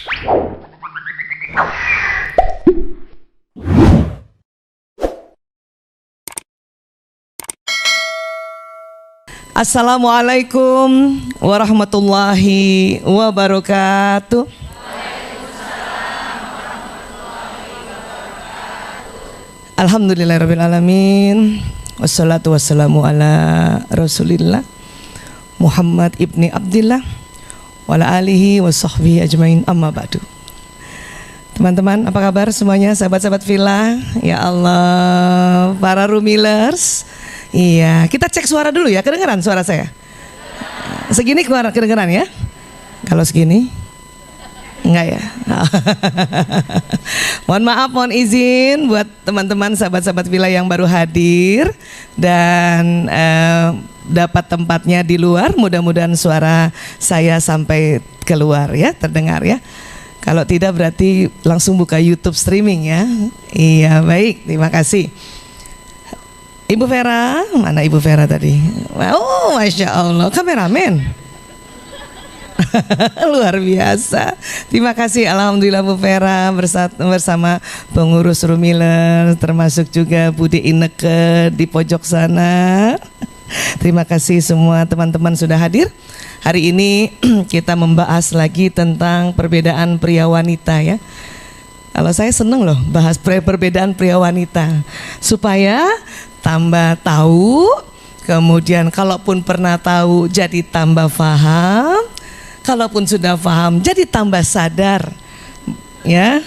Assalamualaikum warahmatullahi wabarakatuh. Alhamdulillahirabbil alamin. Wassalatu wassalamu ala Rasulillah Muhammad ibni Abdillah wa ala alihi wa sahbihi ajmain, amma ba'du. Teman-teman, apa kabar semuanya, sahabat-sahabat Villa? Ya Allah, para Rumilers. Iya, kita cek suara dulu ya, kedengeran suara saya? Segini kedengeran ya? Kalau segini? Enggak ya? Mohon maaf, mohon izin buat teman-teman sahabat-sahabat Villa yang baru hadir dan dapat tempatnya di luar. Mudah-mudahan suara saya sampai keluar ya, terdengar ya. Kalau tidak berarti langsung buka YouTube streaming ya. Iya, baik, terima kasih. Ibu Vera, mana Ibu Vera tadi? Oh, Masya Allah, kameramen. Luar biasa. Terima kasih, alhamdulillah Bu Vera bersama pengurus Rumiler, termasuk juga Budi Ineke di pojok sana. Terima kasih semua teman-teman sudah hadir. Hari ini kita membahas lagi tentang perbedaan pria wanita ya. Kalau saya seneng loh bahas perbedaan pria wanita supaya tambah tahu, kemudian kalaupun pernah tahu jadi tambah paham, kalaupun sudah paham jadi tambah sadar ya.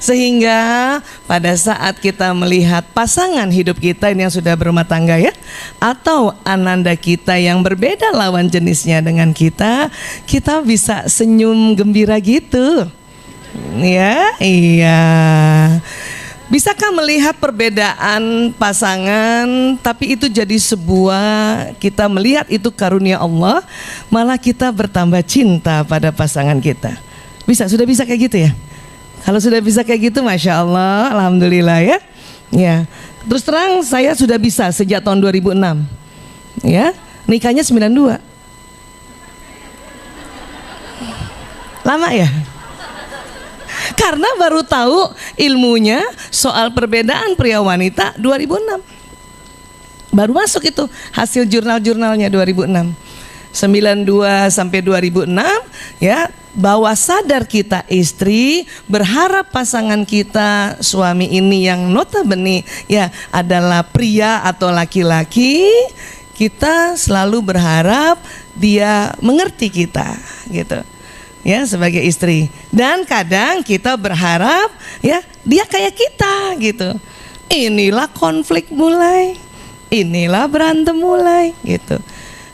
Sehingga pada saat kita melihat pasangan hidup kita ini yang sudah berumah tangga ya, atau ananda kita yang berbeda lawan jenisnya dengan kita bisa senyum gembira gitu ya. Iya, bisakah melihat perbedaan pasangan tapi itu jadi sebuah, kita melihat itu karunia Allah, malah kita bertambah cinta pada pasangan kita? Bisa, sudah bisa kayak gitu ya? Kalau sudah bisa kayak gitu, Masya Allah, alhamdulillah ya. Ya, terus terang saya sudah bisa sejak tahun 2006 ya, nikahnya 92. Lama ya? Karena baru tahu ilmunya soal perbedaan pria wanita 2006. Baru masuk itu hasil jurnal-jurnalnya 2006. 92 sampai 2006 ya, bahwa sadar kita istri berharap pasangan kita suami ini yang notabene ya adalah pria atau laki-laki, kita selalu berharap dia mengerti kita gitu ya sebagai istri, dan kadang kita berharap ya dia kayak kita gitu. Inilah konflik mulai, inilah berantem mulai gitu.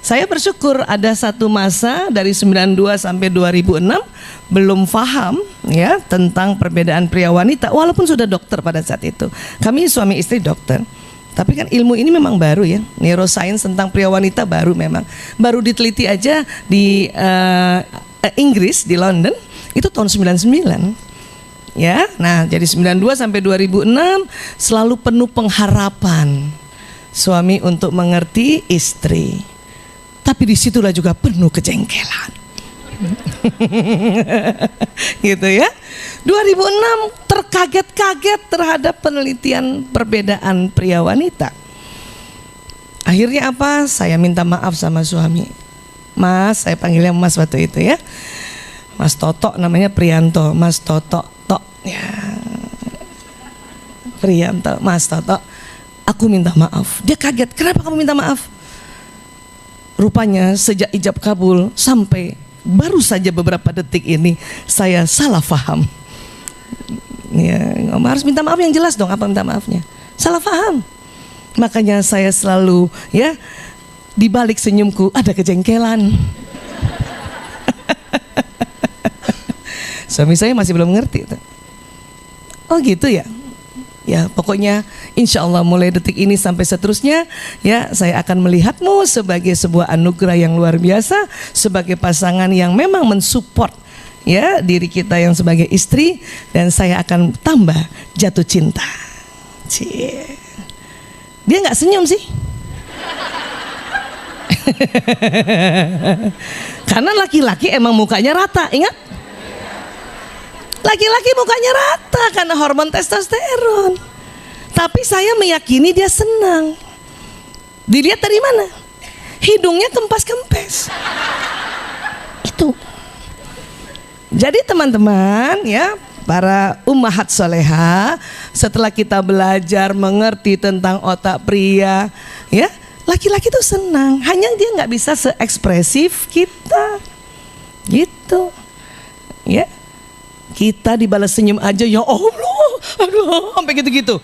Saya bersyukur ada satu masa dari 92 sampai 2006 belum paham ya tentang perbedaan pria wanita, walaupun sudah dokter pada saat itu. Kami suami istri dokter. Tapi kan ilmu ini memang baru ya, neuroscience tentang pria wanita baru, memang baru diteliti aja di Inggris, di London itu tahun 99 ya. Nah, jadi 92 sampai 2006 selalu penuh pengharapan suami untuk mengerti istri. Tapi disitulah juga penuh kejengkelan. Gitu ya. 2006 terkaget-kaget terhadap penelitian perbedaan pria wanita. Akhirnya apa? Saya minta maaf sama suami. Mas, saya panggilnya Mas waktu itu ya. Mas Toto, namanya Prianto. Mas Toto, Tok ya. Prianto, Mas Toto, aku minta maaf. Dia kaget, kenapa kamu minta maaf? Rupanya sejak ijab kabul sampai baru saja beberapa detik ini saya salah paham. Ya, harus minta maaf yang jelas dong, apa minta maafnya? Salah paham. Makanya saya selalu ya, di balik senyumku ada kejengkelan. Suami saya masih belum ngerti. Oh gitu ya. Ya pokoknya insya Allah mulai detik ini sampai seterusnya ya, saya akan melihatmu sebagai sebuah anugerah yang luar biasa, sebagai pasangan yang memang mensupport ya diri kita yang sebagai istri, dan saya akan tambah jatuh cinta. Cie. Dia nggak senyum sih. Karena laki-laki emang mukanya rata, ingat? Laki-laki mukanya rata karena hormon testosteron. Tapi saya meyakini dia senang. Dilihat dari mana? Hidungnya kempas-kempes. Itu. Jadi teman-teman ya, para ummahat soleha, setelah kita belajar mengerti tentang otak pria, ya, laki-laki tuh senang. Hanya dia nggak bisa seekspresif kita, gitu, ya. Kita dibalas senyum aja, ya Allah, aduh, sampai gitu-gitu.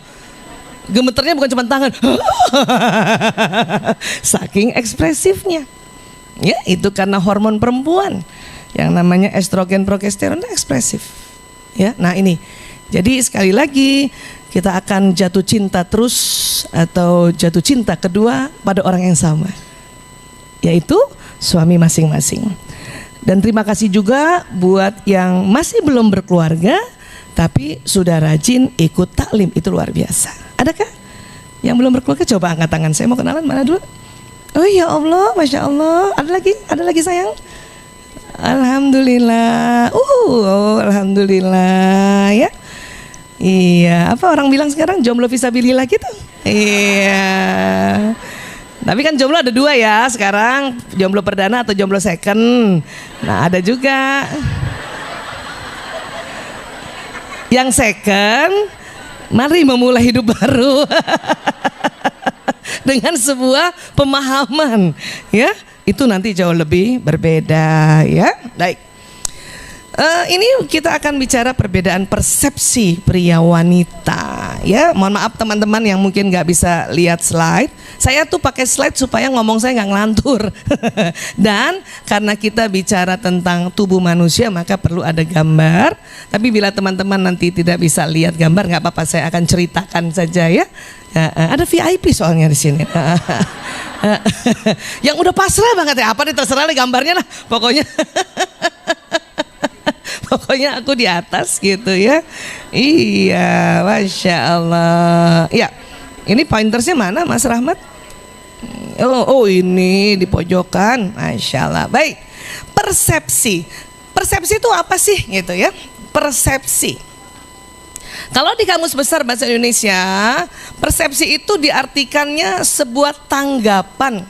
Gemeternya bukan cuma tangan, saking ekspresifnya. Ya, itu karena hormon perempuan yang namanya estrogen, progesteron ekspresif. Ya, nah ini. Jadi sekali lagi kita akan jatuh cinta terus atau jatuh cinta kedua pada orang yang sama, yaitu suami masing-masing. Dan terima kasih juga buat yang masih belum berkeluarga tapi sudah rajin ikut taklim, itu luar biasa. Adakah yang belum berkeluarga? Coba angkat tangan, saya mau kenalan. Mana dulu? Oh ya Allah, Masya Allah. Ada lagi sayang? Alhamdulillah. Alhamdulillah ya. Iya, apa orang bilang sekarang jomblo fisabilillah gitu? Iya. Tapi kan jomblo ada dua ya sekarang, jomblo perdana atau jomblo second. Nah ada juga yang second, mari memulai hidup baru dengan sebuah pemahaman, ya itu nanti jauh lebih berbeda ya. Baik. Ini kita akan bicara perbedaan persepsi pria wanita ya. Mohon maaf teman-teman yang mungkin nggak bisa lihat slide. Saya tuh pakai slide supaya ngomong saya nggak ngelantur. Dan karena kita bicara tentang tubuh manusia maka perlu ada gambar. Tapi bila teman-teman nanti tidak bisa lihat gambar nggak apa-apa, saya akan ceritakan saja ya. Ada VIP soalnya di sini. Yang udah pasrah banget ya, apa nih terserah nih gambarnya lah pokoknya. Pokoknya aku di atas gitu ya. Iya, Masya Allah. Ya, ini pointersnya mana Mas Rahmat? Oh ini di pojokan. Masya Allah. Baik, persepsi. Persepsi itu apa sih gitu ya? Persepsi. Kalau di Kamus Besar Bahasa Indonesia, persepsi itu diartikannya sebuah tanggapan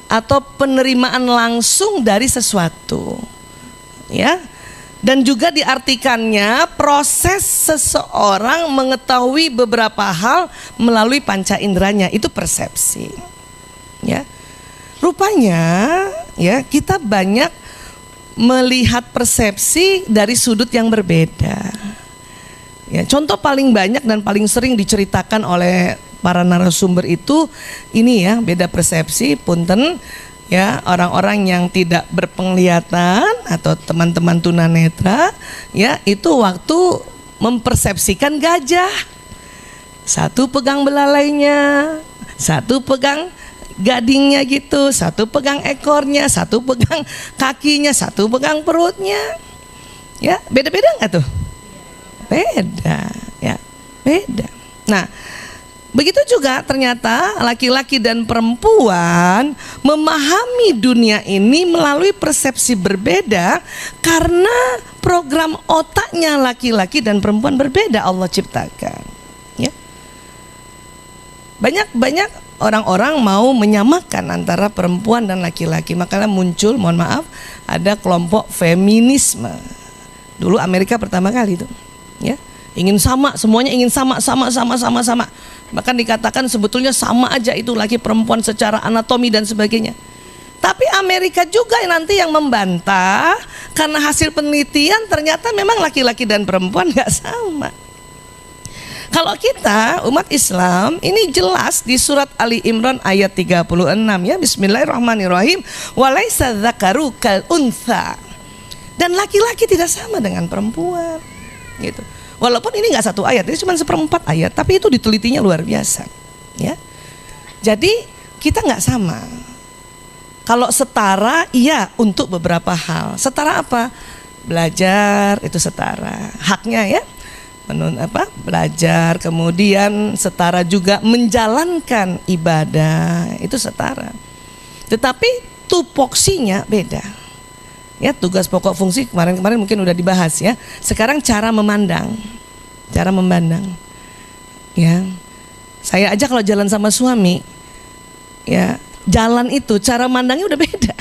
atau penerimaan langsung dari sesuatu. Ya. Dan juga diartikannya proses seseorang mengetahui beberapa hal melalui panca inderanya, itu persepsi. Ya. Rupanya ya kita banyak melihat persepsi dari sudut yang berbeda. Ya, contoh paling banyak dan paling sering diceritakan oleh para narasumber itu ini ya, beda persepsi, punten. Ya, orang-orang yang tidak berpenglihatan atau teman-teman tunanetra ya, itu waktu mempersepsikan gajah. Satu pegang belalainya, satu pegang gadingnya gitu, satu pegang ekornya, satu pegang kakinya, satu pegang perutnya. Ya, beda-beda enggak tuh? Beda, ya. Beda. Nah, begitu juga ternyata laki-laki dan perempuan memahami dunia ini melalui persepsi berbeda karena program otaknya laki-laki dan perempuan berbeda Allah ciptakan. Ya. Banyak orang-orang mau menyamakan antara perempuan dan laki-laki, makanya muncul, mohon maaf, ada kelompok feminisme. Dulu Amerika pertama kali itu, ya. Ingin sama, semuanya ingin sama. Bahkan dikatakan sebetulnya sama aja itu laki perempuan secara anatomi dan sebagainya. Tapi Amerika juga nanti yang membantah karena hasil penelitian ternyata memang laki-laki dan perempuan gak sama. Kalau kita umat Islam ini jelas di surat Ali Imran ayat 36 ya, bismillahirrahmanirrahim, walaisa dzakaru kal untha. Dan laki-laki tidak sama dengan perempuan gitu. Walaupun ini nggak satu ayat, ini cuma seperempat ayat, tapi itu ditelitinya luar biasa, ya. Jadi kita nggak sama. Kalau setara, iya untuk beberapa hal. Setara apa? Belajar itu setara, haknya ya. Belajar, kemudian setara juga menjalankan ibadah itu setara. Tetapi tupoksinya beda. Ya, tugas pokok fungsi kemarin-kemarin mungkin udah dibahas ya. Sekarang cara memandang. Cara memandang. Ya. Saya aja kalau jalan sama suami, ya, jalan itu cara mandangnya udah beda.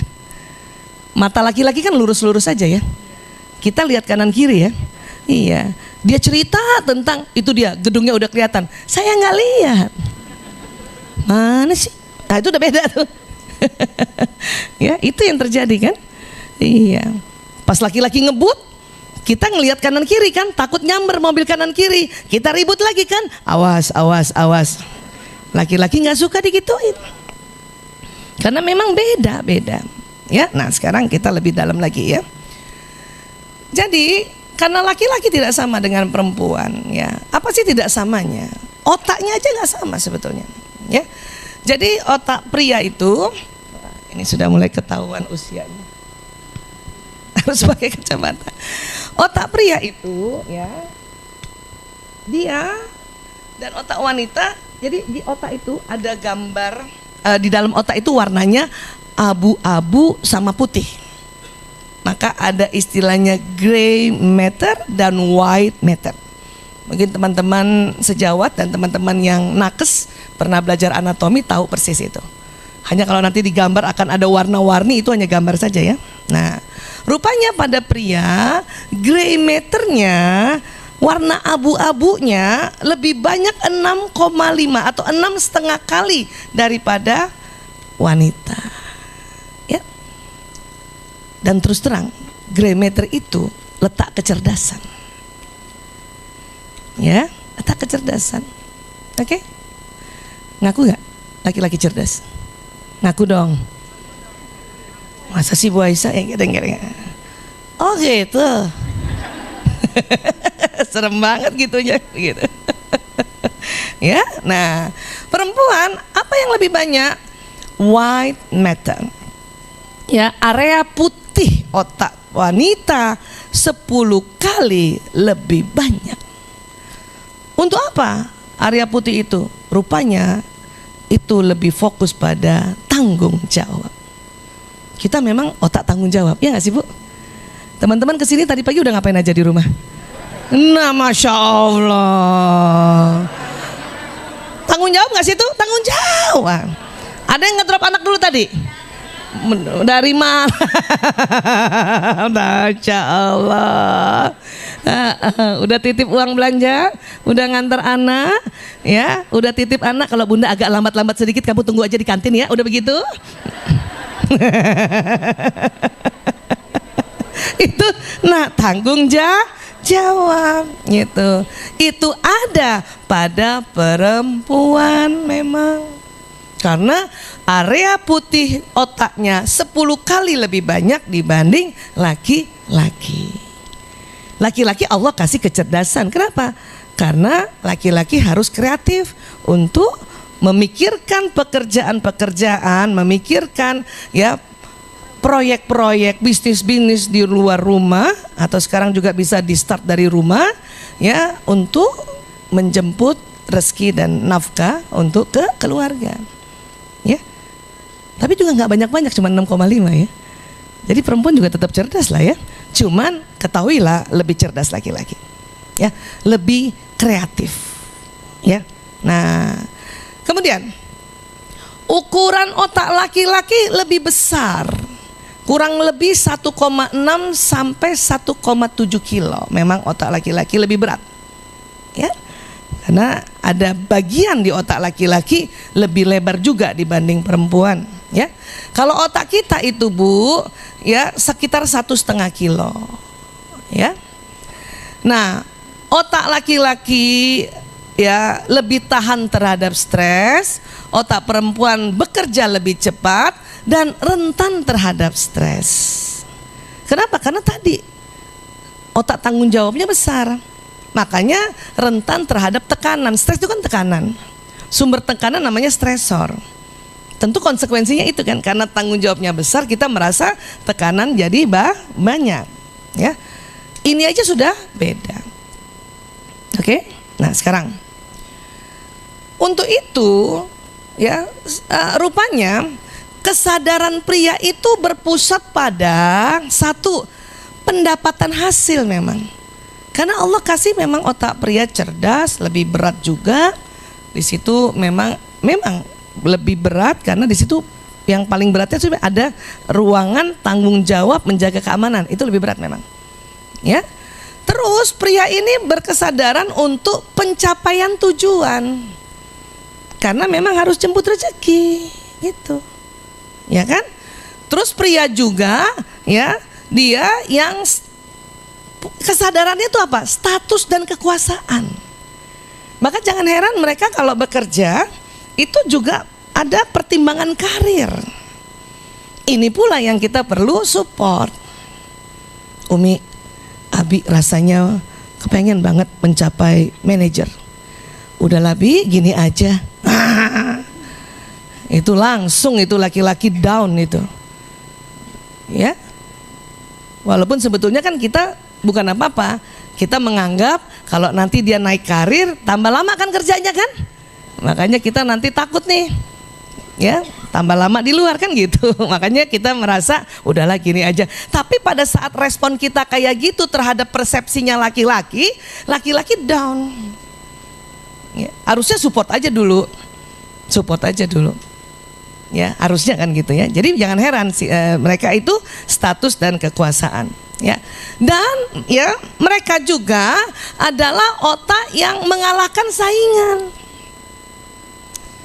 Mata laki-laki kan lurus-lurus aja ya. Kita lihat kanan kiri ya. Iya. Dia cerita tentang itu, dia gedungnya udah kelihatan. Saya nggak lihat. Mana sih? Nah, itu udah beda tuh. Ya, itu yang terjadi kan? Iya. Pas laki-laki ngebut, kita ngelihat kanan kiri kan, takut nyamber mobil kanan kiri. Kita ribut lagi kan? Awas, awas, awas. Laki-laki nggak suka digituin. Karena memang beda-beda. Ya, nah sekarang kita lebih dalam lagi ya. Jadi, karena laki-laki tidak sama dengan perempuan, ya. Apa sih tidak samanya? Otaknya aja nggak sama sebetulnya, ya. Jadi otak pria itu, ini sudah mulai ketahuan usianya. Harus pakai kacamata. Otak pria itu ya, dia dan otak wanita. Jadi di otak itu ada gambar, di dalam otak itu warnanya abu-abu sama putih. Maka ada istilahnya gray matter dan white matter. Mungkin teman-teman sejawat dan teman-teman yang nakes pernah belajar anatomi tahu persis itu. Hanya kalau nanti digambar akan ada warna-warni, itu hanya gambar saja ya. Nah, rupanya pada pria gray matternya, warna abu-abunya lebih banyak 6,5 atau 6,5 kali daripada wanita. Ya. Dan terus terang, gray matter itu letak kecerdasan. Ya, letak kecerdasan. Oke? Ngaku gak laki-laki cerdas? Ngaku dong. Masa sih Bu Aisyah ya kadang-kadang. Oh gitu. Serem banget gitunya gitu. Ya, nah, perempuan apa yang lebih banyak? White matter. Ya, area putih otak wanita 10 kali lebih banyak. Untuk apa area putih itu? Rupanya itu lebih fokus pada tanggung jawab. Kita memang otak tanggung jawab, ya nggak sih Bu? Teman-teman kesini tadi pagi udah ngapain aja di rumah? Nah, Masya Allah. Tanggung jawab nggak sih itu? Tanggung jawab. Ada yang ngedrop anak dulu tadi? Dari mana? Masya Allah. Udah titip uang belanja, udah ngantar anak, ya, udah titip anak. Kalau bunda agak lambat-lambat sedikit, kamu tunggu aja di kantin ya. Udah begitu? Itu, nah, tanggung jawab gitu. Itu ada pada perempuan memang. Karena area putih otaknya 10 kali lebih banyak dibanding laki-laki. Laki-laki Allah kasih kecerdasan. Kenapa? Karena laki-laki harus kreatif untuk memikirkan pekerjaan-pekerjaan, memikirkan ya proyek-proyek, bisnis-bisnis di luar rumah, atau sekarang juga bisa di start dari rumah ya, untuk menjemput rezeki dan nafkah untuk ke keluarga. Ya. Tapi juga nggak banyak-banyak, cuma 6,5 ya. Jadi perempuan juga tetap cerdas lah ya. Cuman ketahuilah lebih cerdas laki-laki. Ya, lebih kreatif. Ya. Nah, kemudian ukuran otak laki-laki lebih besar. Kurang lebih 1,6 sampai 1,7 kilo. Memang otak laki-laki lebih berat. Ya. Karena ada bagian di otak laki-laki lebih lebar juga dibanding perempuan, ya. Kalau otak kita itu Bu, ya sekitar 1,5 kilo, ya. Nah, otak laki-laki ya lebih tahan terhadap stres, otak perempuan bekerja lebih cepat dan rentan terhadap stres. Kenapa? Karena tadi otak tanggung jawabnya besar. Makanya rentan terhadap tekanan. Stres itu kan tekanan. Sumber tekanan namanya stresor. Tentu konsekuensinya itu kan, karena tanggung jawabnya besar, kita merasa tekanan jadi banyak. Ya, ini aja sudah beda. Oke, nah sekarang untuk itu ya rupanya kesadaran pria itu berpusat pada satu, pendapatan hasil memang. Karena Allah kasih memang otak pria cerdas, lebih berat juga. Di situ memang lebih berat karena di situ yang paling beratnya sudah ada ruangan tanggung jawab menjaga keamanan, itu lebih berat memang. Ya. Terus pria ini berkesadaran untuk pencapaian tujuan. Karena memang harus jemput rezeki, gitu. Ya kan? Terus pria juga ya, dia yang kesadarannya itu apa? Status dan kekuasaan. Maka jangan heran mereka kalau bekerja itu juga ada pertimbangan karir. Ini pula yang kita perlu support. Umi, Abi rasanya kepengen banget mencapai manajer. Udahlah Bi, gini aja. Itu langsung itu laki-laki down itu. Ya. Walaupun sebetulnya kan kita bukan apa-apa. Kita menganggap kalau nanti dia naik karir tambah lama kan kerjanya kan. Makanya kita nanti takut nih. Ya, tambah lama di luar kan gitu. Makanya kita merasa udahlah gini aja. Tapi pada saat respon kita kayak gitu terhadap persepsinya laki-laki, laki-laki down. Ya, harusnya support aja dulu. Support aja dulu. Ya, harusnya kan gitu ya. Jadi jangan heran mereka itu status dan kekuasaan, ya. Dan ya, mereka juga adalah otak yang mengalahkan saingan.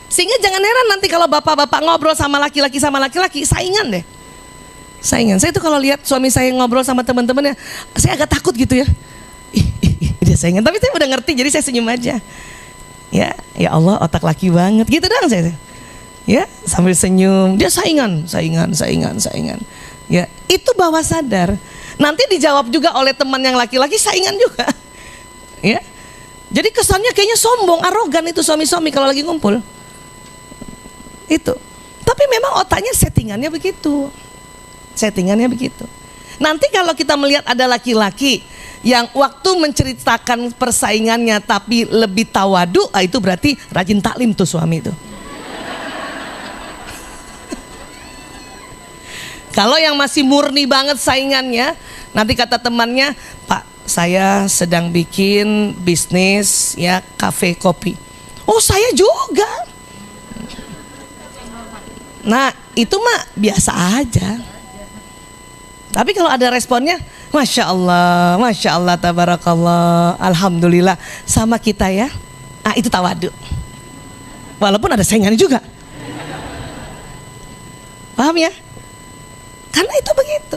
Sehingga jangan heran nanti kalau bapak-bapak ngobrol sama laki-laki saingan deh. Saingan. Saya tuh kalau lihat suami saya ngobrol sama teman-temannya, saya agak takut gitu ya. Dia saingan. Tapi saya udah ngerti, jadi saya senyum aja. Ya Allah, otak laki banget. Gitu dong saya. Ya, sambil senyum. Dia saingan. Ya, itu bawah sadar. Nanti dijawab juga oleh teman yang laki-laki saingan juga. Ya. Jadi kesannya kayaknya sombong, arogan itu suami-suami kalau lagi ngumpul. Itu. Tapi memang otaknya settingannya begitu. Nanti kalau kita melihat ada laki-laki yang waktu menceritakan persaingannya tapi lebih tawadu, itu berarti rajin taklim tuh suami itu. Kalau yang masih murni banget saingannya, nanti kata temannya, Pak, saya sedang bikin bisnis ya, kafe kopi. Oh, saya juga. Nah, itu mah biasa aja. Tapi kalau ada responnya, Masya Allah, tabarakallah, alhamdulillah, sama kita ya. Itu tawadu. Walaupun ada saingannya juga. Paham ya? Karena itu begitu.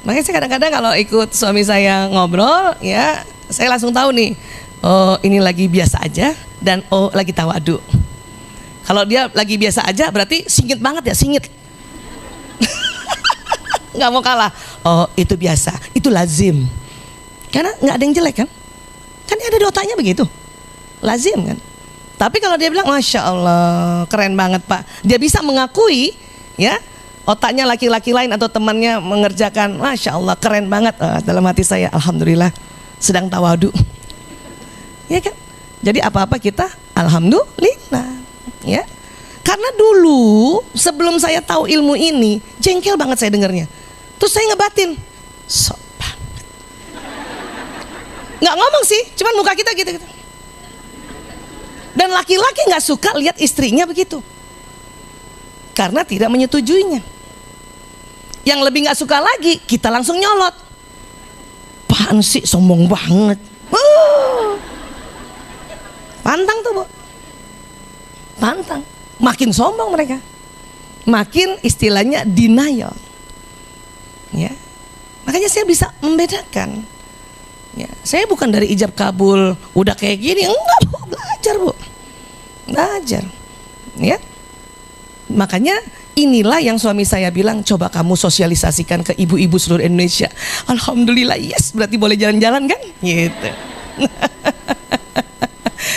Makanya saya kadang-kadang kalau ikut suami saya ngobrol, ya saya langsung tahu nih, oh ini lagi biasa aja, dan oh lagi tawadu. Kalau dia lagi biasa aja berarti singit banget ya, singit. Nggak mau kalah. Oh itu biasa, itu lazim. Karena nggak ada yang jelek kan? Kan ada di otaknya begitu, lazim kan. Tapi kalau dia bilang Masya Allah keren banget Pak, dia bisa mengakui ya, otaknya laki-laki lain atau temannya mengerjakan, Masya Allah keren banget. Dalam hati saya alhamdulillah sedang tawadu. Ya kan? Jadi apa-apa kita alhamdulillah. Ya, karena dulu sebelum saya tahu ilmu ini jengkel banget saya dengarnya. Terus saya ngebatin, sok banget. Nggak ngomong sih, cuman muka kita gitu. Dan laki-laki nggak suka lihat istrinya begitu, karena tidak menyetujuinya. Yang lebih nggak suka lagi, kita langsung nyolot. Apaan sih, sombong banget. Pantang tuh Bu. Pantang, makin sombong mereka, makin istilahnya denial. Ya, makanya saya bisa membedakan. Ya, saya bukan dari ijab kabul, udah kayak gini, enggak Bu, belajar. Ya, makanya inilah yang suami saya bilang, coba kamu sosialisasikan ke ibu-ibu seluruh Indonesia. Alhamdulillah, yes, berarti boleh jalan-jalan kan? Gitu.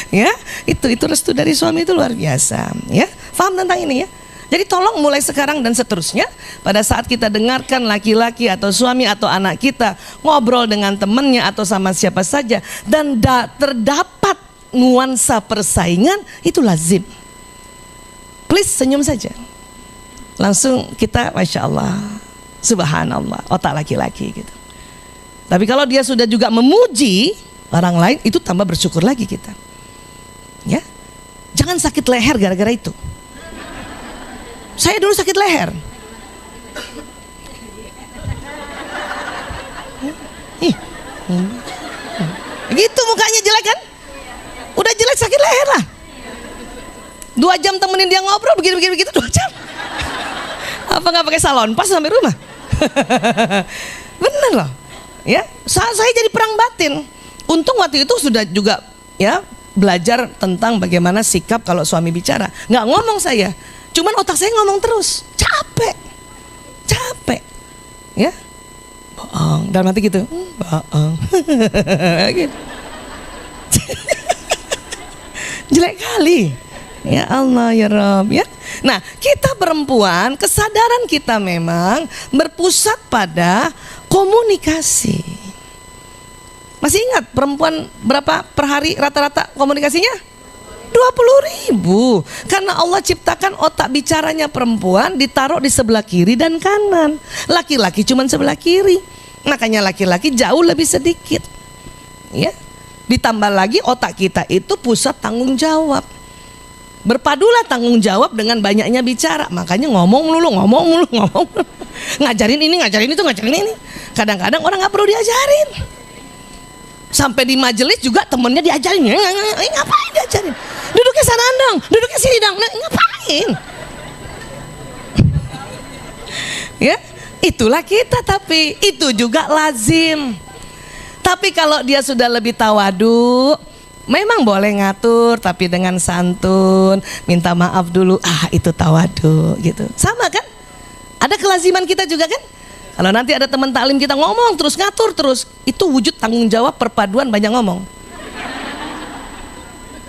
Ya, itu restu dari suami itu luar biasa. Ya, paham tentang ini ya. Jadi tolong mulai sekarang dan seterusnya, pada saat kita dengarkan laki-laki atau suami atau anak kita ngobrol dengan temannya atau sama siapa saja dan terdapat nuansa persaingan, itu lazim. Please senyum saja. langsung kita Masya Allah, Subhanallah, otak laki-laki gitu. Tapi kalau dia sudah juga memuji orang lain, itu tambah bersyukur lagi kita. Ya, jangan sakit leher gara-gara itu. Saya dulu sakit leher. Gitu mukanya jelek kan? Udah jelek sakit leher lah. 2 jam temenin dia ngobrol begini begitu 2 jam. Apa nggak pakai salon pas sampai rumah? Bener loh. Ya, saya jadi perang batin. Untung waktu itu sudah juga ya belajar tentang bagaimana sikap kalau suami bicara. Nggak ngomong saya, cuman otak saya ngomong terus. Capek, ya. Bohong, dalam hati gitu. Bohong. Gitu. Jelek kali. Ya Allah ya Rob ya. Nah, kita perempuan, kesadaran kita memang berpusat pada komunikasi. Masih ingat perempuan berapa per hari rata-rata komunikasinya? 20.000. Karena Allah ciptakan otak bicaranya perempuan ditaruh di sebelah kiri dan kanan. Laki-laki cuma sebelah kiri. Makanya laki-laki jauh lebih sedikit. Ya. Ditambah lagi otak kita itu pusat tanggung jawab. Berpadulah tanggung jawab dengan banyaknya bicara. Makanya ngomong mulu. Ngajarin ini, ngajarin itu, ngajarin ini. Kadang-kadang orang gak perlu diajarin. Sampai di majelis juga temennya diajarin. Ngapain diajarin? Duduknya sana dong, duduknya sini dong. Ngapain? Ya, itulah kita, tapi itu juga lazim. Tapi kalau dia sudah lebih tawadu, memang boleh ngatur tapi dengan santun, minta maaf dulu. Itu tawadu gitu. Sama kan? Ada kelaziman kita juga kan? Kalau nanti ada teman taklim kita ngomong terus, ngatur terus, itu wujud tanggung jawab perpaduan banyak ngomong.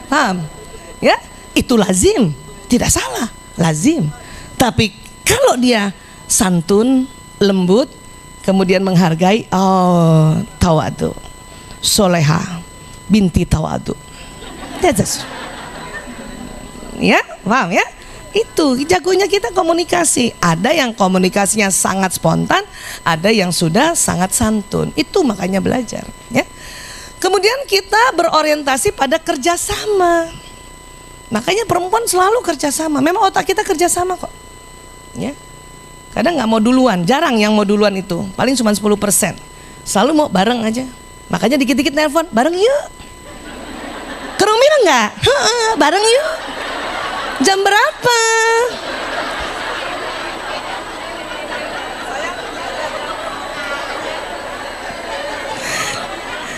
Paham? Ya, itu lazim, tidak salah, lazim. Tapi kalau dia santun, lembut, kemudian menghargai, tawadu, soleha, binti tawadu. Ya, paham ya? Itu jagonya kita komunikasi. Ada yang komunikasinya sangat spontan, ada yang sudah sangat santun. Itu makanya belajar ya. Kemudian kita berorientasi pada kerjasama. Makanya perempuan selalu kerjasama. Memang otak kita kerjasama kok ya. Kadang nggak mau duluan, jarang yang mau duluan itu. Paling cuma 10%. Selalu mau bareng aja. Makanya dikit-dikit nelpon, bareng yuk. Ke Rumina nggak? Bareng yuk. Jam berapa?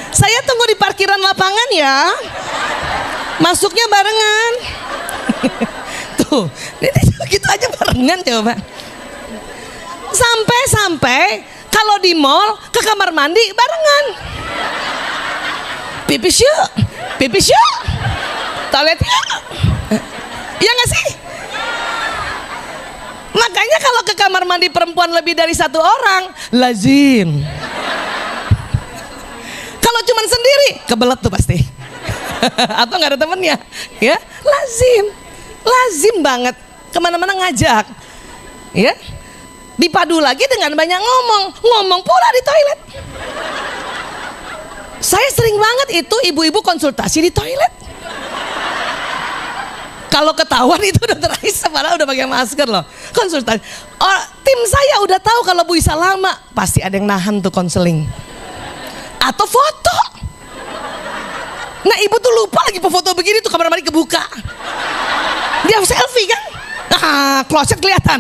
Saya tunggu di parkiran lapangan ya. Masuknya barengan. Tuh, gitu aja barengan coba. Sampai kalau di mall ke kamar mandi barengan. Pipis yuk. Toilet yuk. Iya gak sih? Makanya kalau ke kamar mandi perempuan lebih dari 1 orang, lazim. Kalau cuman sendiri, kebelet tuh pasti. Atau gak ada temennya, ya lazim banget. Kemana-mana ngajak, ya. Dipadu lagi dengan banyak ngomong pula di toilet. Saya sering banget itu ibu-ibu konsultasi di toilet. Kalau ketahuan itu dokter Aisyah malah udah pakai masker loh. Konsultasi. Tim saya udah tahu kalau Bu Isa lama, pasti ada yang nahan tuh konseling. Atau foto. Nah ibu tuh lupa lagi foto begini tuh kamar mandi kebuka. Dia selfie kan? Kloset kelihatan.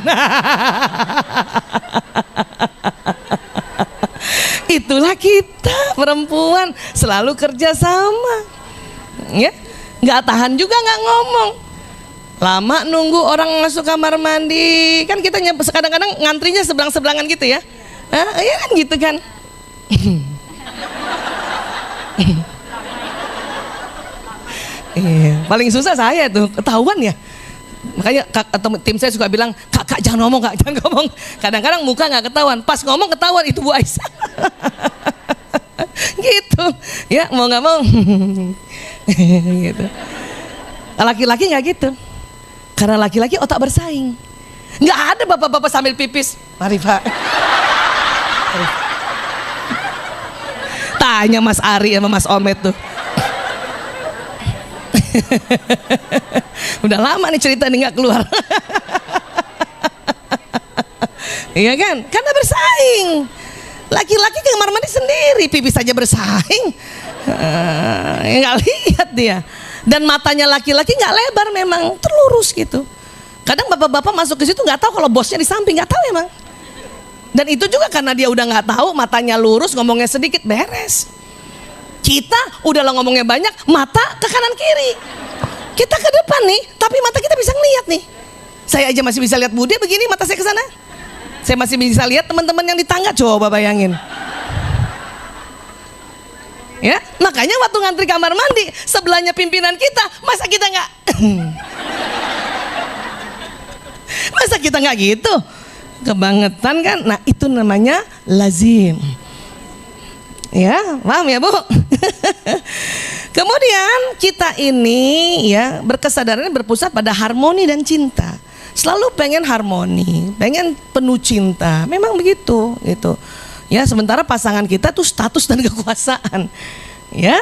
Itulah kita perempuan, selalu kerja sama. Ya, nggak tahan juga nggak ngomong. Lama nunggu orang masuk kamar mandi, kan kita kadang-kadang ngantrinya sebelang-sebelangan gitu ya. Iya kan gitu kan. Paling susah saya tuh, ketahuan ya. Makanya tim saya suka bilang, kak jangan ngomong, kak jangan ngomong. Kadang-kadang muka nggak ketahuan, pas ngomong ketahuan itu Bu Aisyah. Gitu, ya mau nggak mau. Gitu. Laki-laki nggak gitu. Karena laki-laki otak bersaing. Nggak ada bapak-bapak sambil pipis. Mari Pak. Tanya Mas Ari sama Mas Omet tuh. Udah lama nih cerita nih nggak keluar. Iya kan? Karena bersaing. Laki-laki ke kamar mandi sendiri, pipis saja bersaing. Nggak lihat dia. Dan matanya laki-laki nggak lebar, memang terlurus gitu. Kadang bapak-bapak masuk ke situ nggak tahu kalau bosnya di samping, nggak tahu emang. Dan itu juga karena dia udah nggak tahu, matanya lurus, ngomongnya sedikit, beres. Kita udah lah ngomongnya banyak, mata ke kanan kiri. Kita ke depan nih, tapi mata kita bisa ngeliat nih. Saya aja masih bisa lihat Budi begini, mata saya ke sana. Saya masih bisa lihat teman-teman yang di tangga, coba bayangin. Ya, makanya waktu ngantri kamar mandi sebelahnya pimpinan kita, masa kita nggak? Masa kita nggak gitu? Kebangetan kan? Nah itu namanya lazim. Ya, paham ya Bu? Kemudian kita ini ya berkesadaran berpusat pada harmoni dan cinta. Selalu pengen harmoni, pengen penuh cinta. Memang begitu, gitu. Ya, sementara pasangan kita tuh status dan kekuasaan. Ya.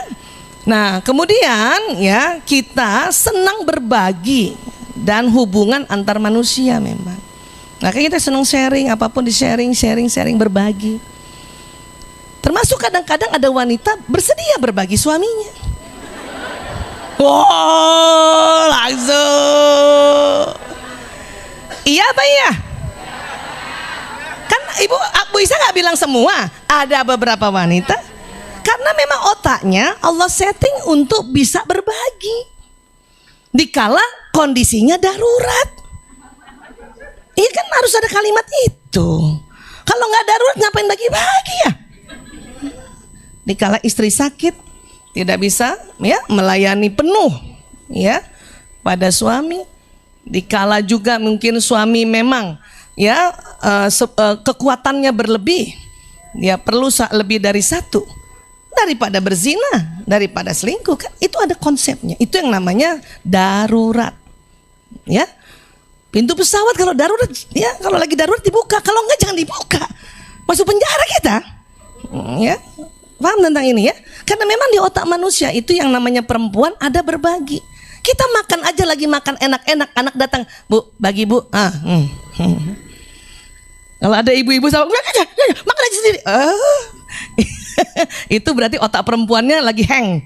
Nah, kemudian ya kita senang berbagi dan hubungan antar manusia memang. Nah, kita senang sharing, apapun di sharing, berbagi. Termasuk kadang-kadang ada wanita bersedia berbagi suaminya. Wow, langsung. Iya apa iya? Kan Bu Isa nggak bilang semua, ada beberapa wanita karena memang otaknya Allah setting untuk bisa berbagi dikala kondisinya darurat. Iya kan harus ada kalimat itu. Kalau nggak darurat ngapain bagi-bagi ya? Dikala istri sakit tidak bisa ya melayani penuh ya pada suami. Dikala juga mungkin suami memang ya kekuatannya berlebih, dia perlu lebih dari satu, daripada berzina, daripada selingkuh kan itu ada konsepnya. Itu yang namanya darurat. Ya. Pintu pesawat kalau darurat ya, kalau lagi darurat dibuka, kalau enggak jangan dibuka. Masuk penjara kita. Ya. Paham tentang ini ya? Karena memang di otak manusia itu yang namanya perempuan ada berbagi. Kita makan aja lagi makan enak-enak, anak datang, Bu, bagi Bu. Kalau ada ibu-ibu sama, makan aja sendiri. Itu berarti otak perempuannya lagi hang.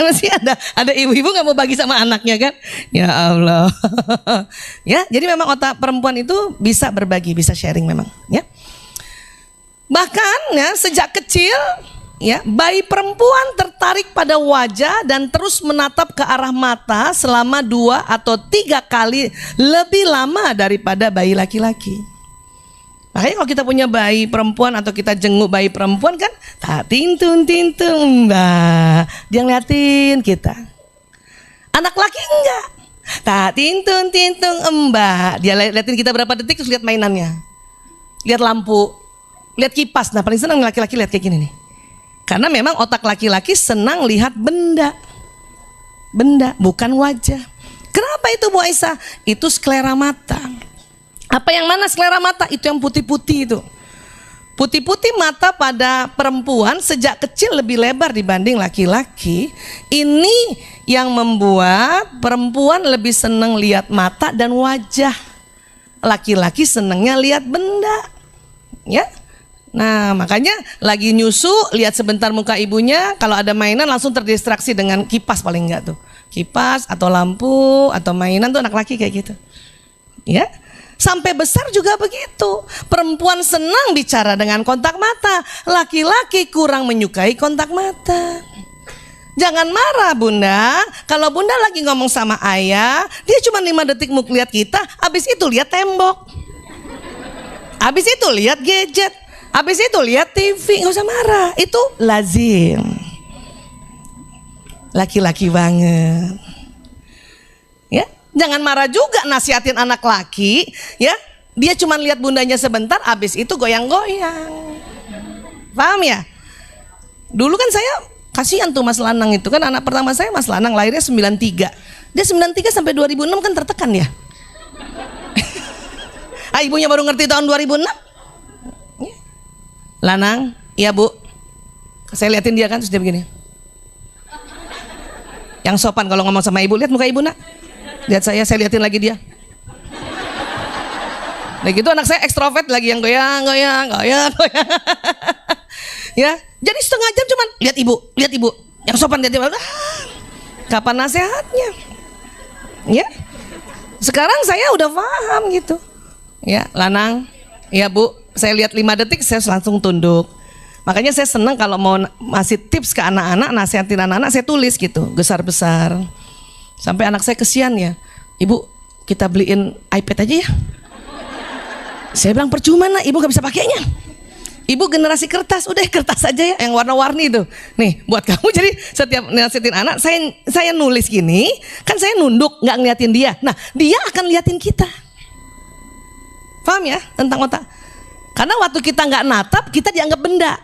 Masih ada ibu-ibu nggak mau bagi sama anaknya kan? Ya Allah. Ya, jadi memang otak perempuan itu bisa berbagi, bisa sharing memang. Ya. Bahkan ya sejak kecil ya bayi perempuan tertarik pada wajah dan terus menatap ke arah mata selama 2 atau 3 kali lebih lama daripada bayi laki-laki. Makanya kalau kita punya bayi perempuan atau kita jenguk bayi perempuan kan tak tintun mbak, dia ngeliatin kita. Anak laki enggak, tak tintun mbak, dia liatin kita berapa detik terus lihat mainannya, lihat lampu, lihat kipas. Nah paling senang laki-laki lihat kayak gini nih. Karena memang otak laki-laki senang lihat benda, bukan wajah. Kenapa itu Bu Aisyah? Itu selera mata. Apa yang mana selera mata? Itu yang putih-putih itu. Putih-putih mata pada perempuan sejak kecil lebih lebar dibanding laki-laki. Ini yang membuat perempuan lebih senang lihat mata dan wajah. Laki-laki senangnya lihat benda. Ya. Nah makanya lagi nyusu lihat sebentar muka ibunya, kalau ada mainan langsung terdistraksi dengan kipas paling enggak tuh. Kipas atau lampu atau mainan tuh anak laki kayak gitu. Ya. Sampai besar juga begitu. Perempuan senang bicara dengan kontak mata, laki-laki kurang menyukai kontak mata. Jangan marah Bunda, kalau Bunda lagi ngomong sama ayah, dia cuma 5 detik mau lihat kita, habis itu lihat tembok, habis itu lihat gadget, habis itu lihat TV. Nggak usah marah, itu lazim. Laki-laki banget. Ya, jangan marah juga nasihatin anak laki, ya. Dia cuma lihat bundanya sebentar, habis itu goyang-goyang. Paham ya? Dulu kan saya kasihan tuh Mas Lanang itu kan, anak pertama saya Mas Lanang lahirnya 93. Dia 93 sampai 2006 kan tertekan ya. Ibunya baru ngerti tahun 2006. Ya. Lanang, iya bu. Saya liatin dia kan, terus dia begini. Yang sopan kalau ngomong sama ibu, lihat muka ibu nak. Lihat saya liatin lagi dia. Nah gitu anak saya ekstrovert lagi yang goyang. Ya, jadi setengah jam cuman lihat ibu. Yang sopan lihat ibu. Kapan nasihatnya? Ya. Sekarang saya udah paham gitu. Ya, lanang. Ya bu, saya lihat 5 detik saya langsung tunduk. Makanya saya senang kalau mau masih tips ke anak-anak, nasihatin anak-anak saya tulis gitu, besar-besar. Sampai anak saya kesian ya. Ibu, kita beliin iPad aja ya. Saya bilang percuma nak, ibu gak bisa pakainya. Ibu generasi kertas, udah kertas aja ya, yang warna-warni itu. Nih buat kamu, jadi setiap nasihatin anak, saya nulis gini, kan saya nunduk nggak ngeliatin dia. Nah dia akan liatin kita. Paham ya tentang otak? Karena waktu kita nggak natap, kita dianggap benda.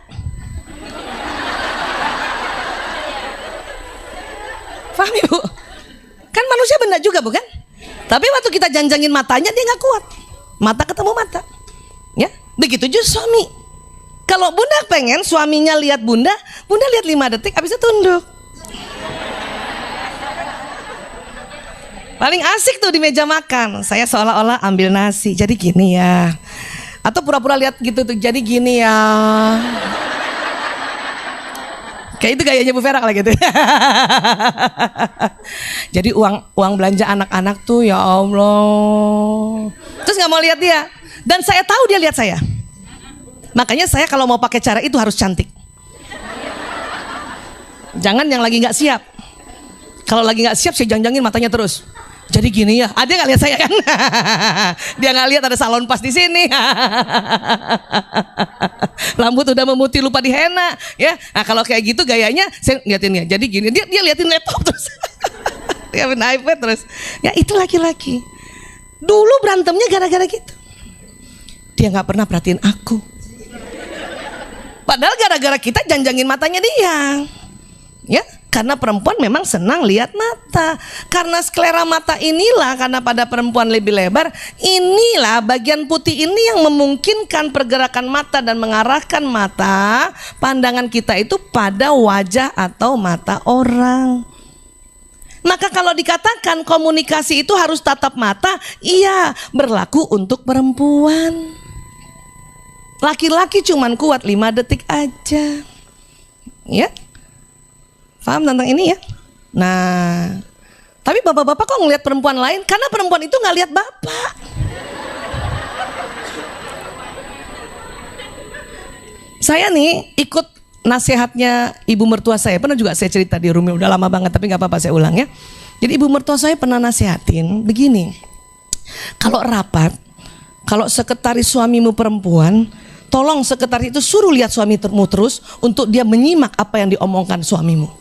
Paham ibu? Kan manusia benda juga bukan? Tapi waktu kita janjangin matanya dia nggak kuat. Mata ketemu mata. Ya, begitu juga suami. Kalau bunda pengen suaminya lihat bunda lihat 5 detik habis itu tunduk. Paling asik tuh di meja makan. Saya seolah-olah ambil nasi. Jadi gini ya. Atau pura-pura lihat gitu tuh. Jadi gini ya. Kayak itu gayanya Bu Vera lah gitu. Jadi uang belanja anak-anak tuh ya Allah. Terus nggak mau lihat dia. Dan saya tahu dia lihat saya. Makanya saya kalau mau pakai cara itu harus cantik. Jangan yang lagi nggak siap. Kalau lagi nggak siap saya jangjangin matanya terus. Jadi gini ya, dia nggak lihat saya kan? Dia nggak lihat ada salon pas di sini. Rambut udah memutih lupa di henna, ya. Nah kalau kayak gitu gayanya, saya liatin ya. Jadi gini, dia liatin laptop terus, dia liatin iPad terus. Ya itu laki-laki. Dulu berantemnya gara-gara gitu. Dia nggak pernah perhatiin aku. Padahal gara-gara kita janjangin matanya dia, ya. Karena perempuan memang senang lihat mata. Karena sklera mata inilah, karena pada perempuan lebih lebar, inilah bagian putih ini yang memungkinkan pergerakan mata dan mengarahkan mata, pandangan kita itu pada wajah atau mata orang. Maka kalau dikatakan komunikasi itu harus tatap mata, iya berlaku untuk perempuan. Laki-laki cuman kuat 5 detik aja. Ya. Paham tentang ini ya? Nah, tapi bapak-bapak kok ngelihat perempuan lain? Karena perempuan itu nggak lihat bapak. Saya nih ikut nasihatnya ibu mertua saya. Pernah juga saya cerita di Rumi, udah lama banget tapi nggak apa-apa saya ulang ya. Jadi ibu mertua saya pernah nasihatin begini. Kalau rapat, kalau sekretaris suamimu perempuan, tolong sekretaris itu suruh lihat suamimu terus untuk dia menyimak apa yang diomongkan suamimu.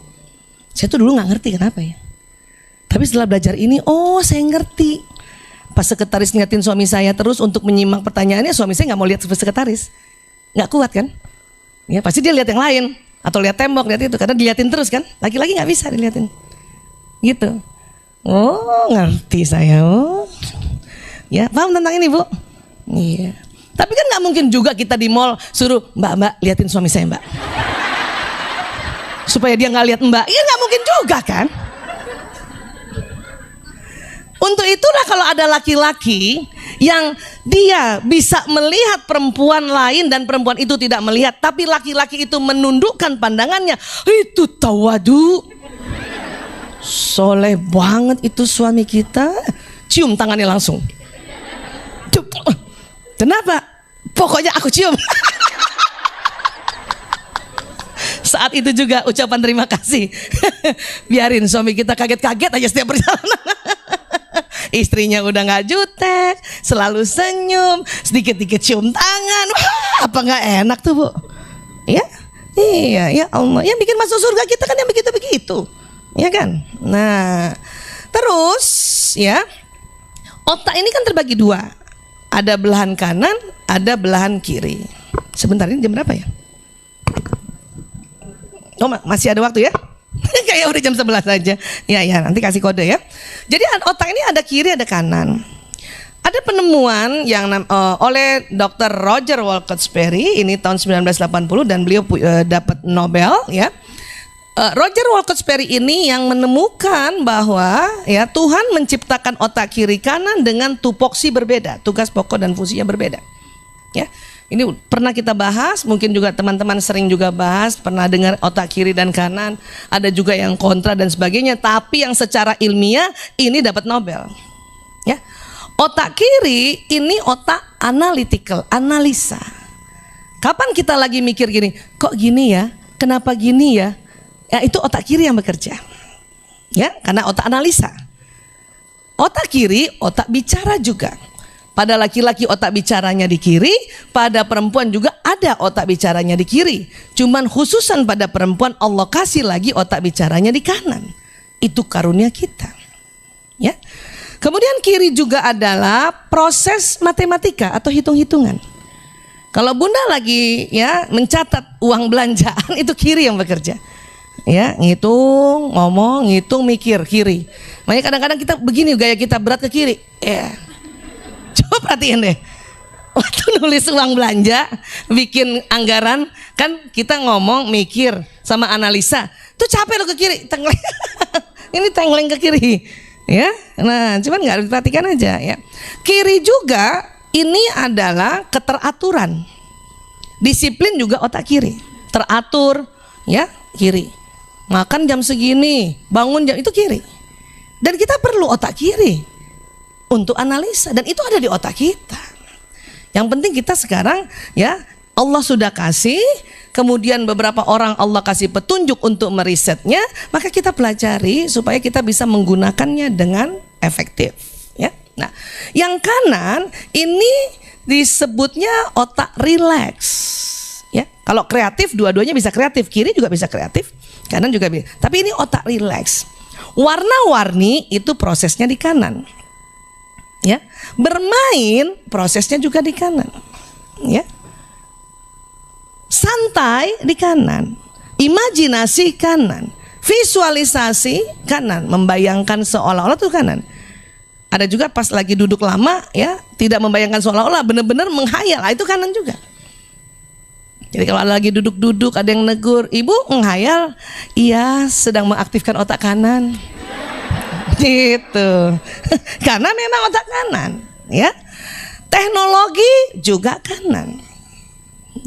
Saya tuh dulu nggak ngerti kenapa ya. Tapi setelah belajar ini, oh saya ngerti. Pas sekretaris ngeliatin suami saya terus untuk menyimak pertanyaannya, suami saya nggak mau lihat sekretaris, nggak kuat kan? Ya pasti dia lihat yang lain atau lihat tembok, lihat itu karena diliatin terus kan. Laki-laki nggak bisa diliatin. Gitu. Oh ngerti saya. Oh. Ya paham tentang ini bu? Iya. Tapi kan nggak mungkin juga kita di mall suruh mbak liatin suami saya mbak. Supaya dia nggak lihat mbak, ya nggak mungkin juga kan? Untuk itulah kalau ada laki-laki yang dia bisa melihat perempuan lain dan perempuan itu tidak melihat, tapi laki-laki itu menundukkan pandangannya, itu tawadu. Soleh banget itu suami kita, cium tangannya langsung. Kenapa? Pokoknya aku cium. Saat itu juga ucapan terima kasih. Biarin suami kita kaget-kaget aja setiap perjalanan. Istrinya udah gak jutek, selalu senyum, sedikit-dikit cium tangan. Wah, apa gak enak tuh bu? Ya, iya ya Allah. Yang bikin masuk surga kita kan yang begitu-begitu, ya kan? Nah, terus ya, otak ini kan terbagi 2. Ada belahan kanan, ada belahan kiri. Sebentar, ini jam berapa ya? Oh masih ada waktu ya? Kayak udah jam 11 aja. Ya nanti kasih kode ya. Jadi otak ini ada kiri ada kanan. Ada penemuan yang oleh Dr. Roger Wolcott Sperry ini tahun 1980 dan beliau dapat Nobel ya. Roger Wolcott Sperry ini yang menemukan bahwa ya Tuhan menciptakan otak kiri kanan dengan tupoksi berbeda, tugas pokok dan fungsinya berbeda. Ya. Ini pernah kita bahas, mungkin juga teman-teman sering juga bahas, pernah dengar otak kiri dan kanan, ada juga yang kontra dan sebagainya, tapi yang secara ilmiah ini dapat Nobel. Ya. Otak kiri ini otak analytical, analisa. Kapan kita lagi mikir gini, kok gini ya, kenapa gini ya? Ya itu otak kiri yang bekerja. Ya, karena otak analisa. Otak kiri, otak bicara juga. Pada laki-laki otak bicaranya di kiri, pada perempuan juga ada otak bicaranya di kiri. Cuman khususan pada perempuan Allah kasih lagi otak bicaranya di kanan. Itu karunia kita. Ya. Kemudian kiri juga adalah proses matematika atau hitung-hitungan. Kalau Bunda lagi ya mencatat uang belanjaan itu kiri yang bekerja. Ya, ngitung, ngomong, ngitung, mikir kiri. Makanya kadang-kadang kita begini gaya kita berat ke kiri. Ya. Coba perhatiin deh. Waktu nulis uang belanja, bikin anggaran, kan kita ngomong, mikir, sama analisa. Tuh capek lo ke kiri, tengleng. Ini tengleng ke kiri. Ya, nah cuman nggak diperhatikan aja ya. Kiri juga ini adalah keteraturan. Disiplin juga otak kiri. Teratur, ya kiri. Makan jam segini, bangun jam itu kiri. Dan kita perlu otak kiri untuk analisa dan itu ada di otak kita. Yang penting kita sekarang ya Allah sudah kasih, kemudian beberapa orang Allah kasih petunjuk untuk merisetnya, maka kita pelajari supaya kita bisa menggunakannya dengan efektif. Ya. Nah, yang kanan ini disebutnya otak rileks. Ya, kalau kreatif dua-duanya bisa kreatif, kiri juga bisa kreatif, kanan juga bisa. Tapi ini otak rileks. Warna-warni itu prosesnya di kanan. Ya, bermain prosesnya juga di kanan. Ya, santai di kanan, imajinasi kanan, visualisasi kanan, membayangkan seolah-olah itu kanan. Ada juga pas lagi duduk lama ya, tidak membayangkan seolah-olah, benar-benar menghayal, itu kanan juga. Jadi kalau lagi duduk-duduk ada yang negur, ibu menghayal, iya sedang mengaktifkan otak kanan. Gitu. Karena memang otak kanan, ya. Teknologi juga kanan.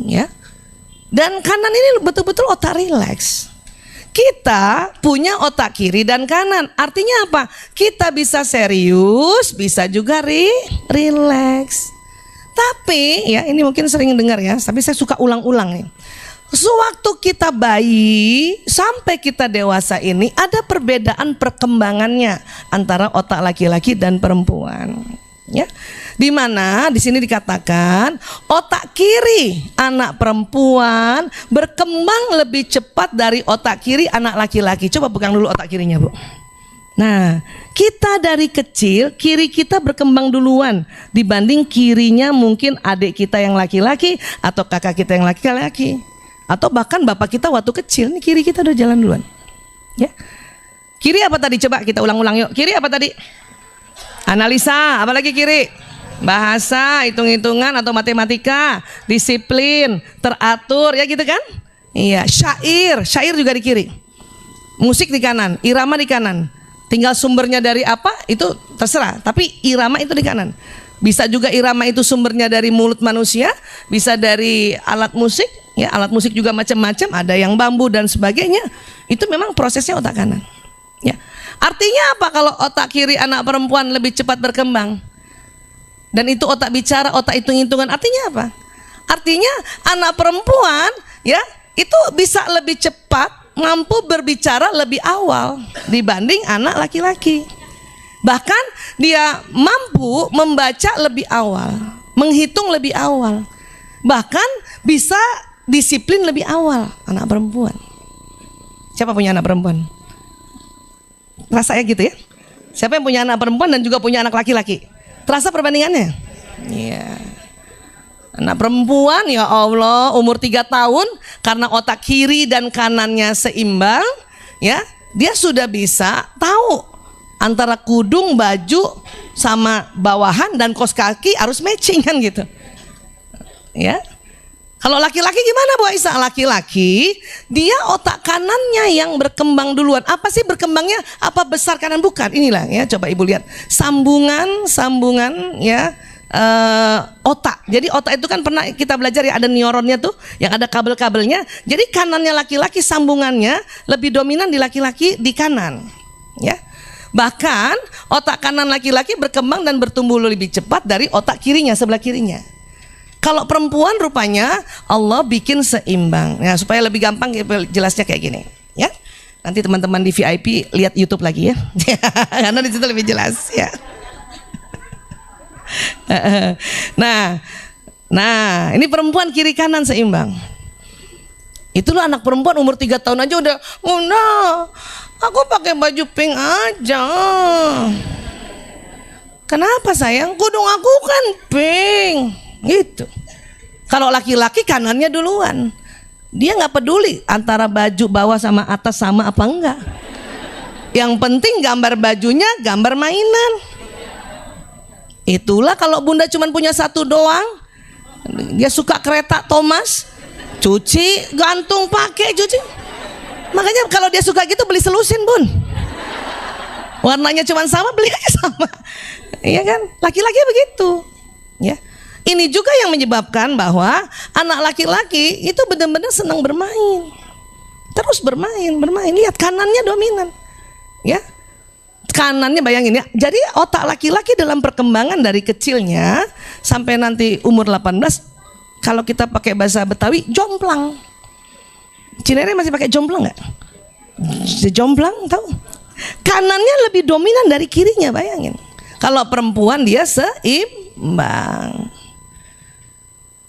Ya. Dan kanan ini betul-betul otak rileks. Kita punya otak kiri dan kanan. Artinya apa? Kita bisa serius, bisa juga rileks. Tapi ya ini mungkin sering dengar ya, tapi saya suka ulang-ulang nih. Sewaktu kita bayi sampai kita dewasa ini ada perbedaan perkembangannya antara otak laki-laki dan perempuan. Ya, di mana di sini dikatakan otak kiri anak perempuan berkembang lebih cepat dari otak kiri anak laki-laki. Coba pegang dulu otak kirinya, Bu. Nah, kita dari kecil kiri kita berkembang duluan dibanding kirinya mungkin adik kita yang laki-laki atau kakak kita yang laki-laki. Atau bahkan bapak kita waktu kecil, nih kiri kita udah jalan duluan. Ya. Kiri apa tadi? Coba kita ulang-ulang yuk. Kiri apa tadi? Analisa, apalagi kiri? Bahasa, hitung-hitungan atau matematika, disiplin, teratur, ya gitu kan? Iya, syair juga di kiri. Musik di kanan, irama di kanan. Tinggal sumbernya dari apa itu terserah, tapi irama itu di kanan. Bisa juga irama itu sumbernya dari mulut manusia, bisa dari alat musik. Ya, alat musik juga macam-macam, ada yang bambu dan sebagainya. Itu memang prosesnya otak kanan. Ya. Artinya apa kalau otak kiri anak perempuan lebih cepat berkembang? Dan itu otak bicara, otak hitung-hitungan. Artinya apa? Artinya anak perempuan ya itu bisa lebih cepat mampu berbicara lebih awal dibanding anak laki-laki. Bahkan dia mampu membaca lebih awal, menghitung lebih awal. Bahkan bisa disiplin lebih awal anak perempuan. Siapa punya anak perempuan? Rasanya gitu ya. Siapa yang punya anak perempuan dan juga punya anak laki-laki? Terasa perbandingannya? Iya. Anak perempuan ya Allah umur 3 tahun karena otak kiri dan kanannya seimbang ya, dia sudah bisa tahu antara kudung, baju sama bawahan dan kaos kaki harus matching kan gitu. Ya. Kalau laki-laki gimana Bu Aisyah? Laki-laki dia otak kanannya yang berkembang duluan. Apa sih berkembangnya? Apa besar kanan? Bukan. Inilah ya, coba Ibu lihat. Sambungan ya otak. Jadi otak itu kan pernah kita belajar ya, ada neuronnya tuh yang ada kabel-kabelnya. Jadi kanannya laki-laki sambungannya lebih dominan di laki-laki di kanan. Ya. Bahkan otak kanan laki-laki berkembang dan bertumbuh lebih cepat dari otak kirinya, sebelah kirinya. Kalau perempuan rupanya Allah bikin seimbang. Ya, supaya lebih gampang jelasnya kayak gini, ya. Nanti teman-teman di VIP lihat YouTube lagi ya. Karena di situ lebih jelas ya. Nah, ini perempuan kiri kanan seimbang. Itulah anak perempuan umur 3 tahun aja udah, "Bunda, aku pakai baju pink aja." Kenapa sayang? Kudung aku kan pink. Gitu. Kalau laki-laki kanannya duluan, dia nggak peduli antara baju bawah sama atas sama apa enggak. Yang penting gambar bajunya gambar mainan. Itulah kalau Bunda cuma punya satu doang, dia suka kereta Thomas, cuci gantung pakai cuci. Makanya kalau dia suka gitu beli selusin Bun. Warnanya cuma sama, beli aja sama. Iya kan? Laki-laki begitu. Ya. Ini juga yang menyebabkan bahwa anak laki-laki itu benar-benar senang bermain. Terus bermain. Lihat kanannya dominan. Ya. Kanannya bayangin ya. Jadi otak laki-laki dalam perkembangan dari kecilnya sampai nanti umur 18, kalau kita pakai bahasa Betawi, jomplang. Cinere masih pakai jomplang nggak? Jomplang tahu? Kanannya lebih dominan dari kirinya, bayangin. Kalau perempuan dia seimbang.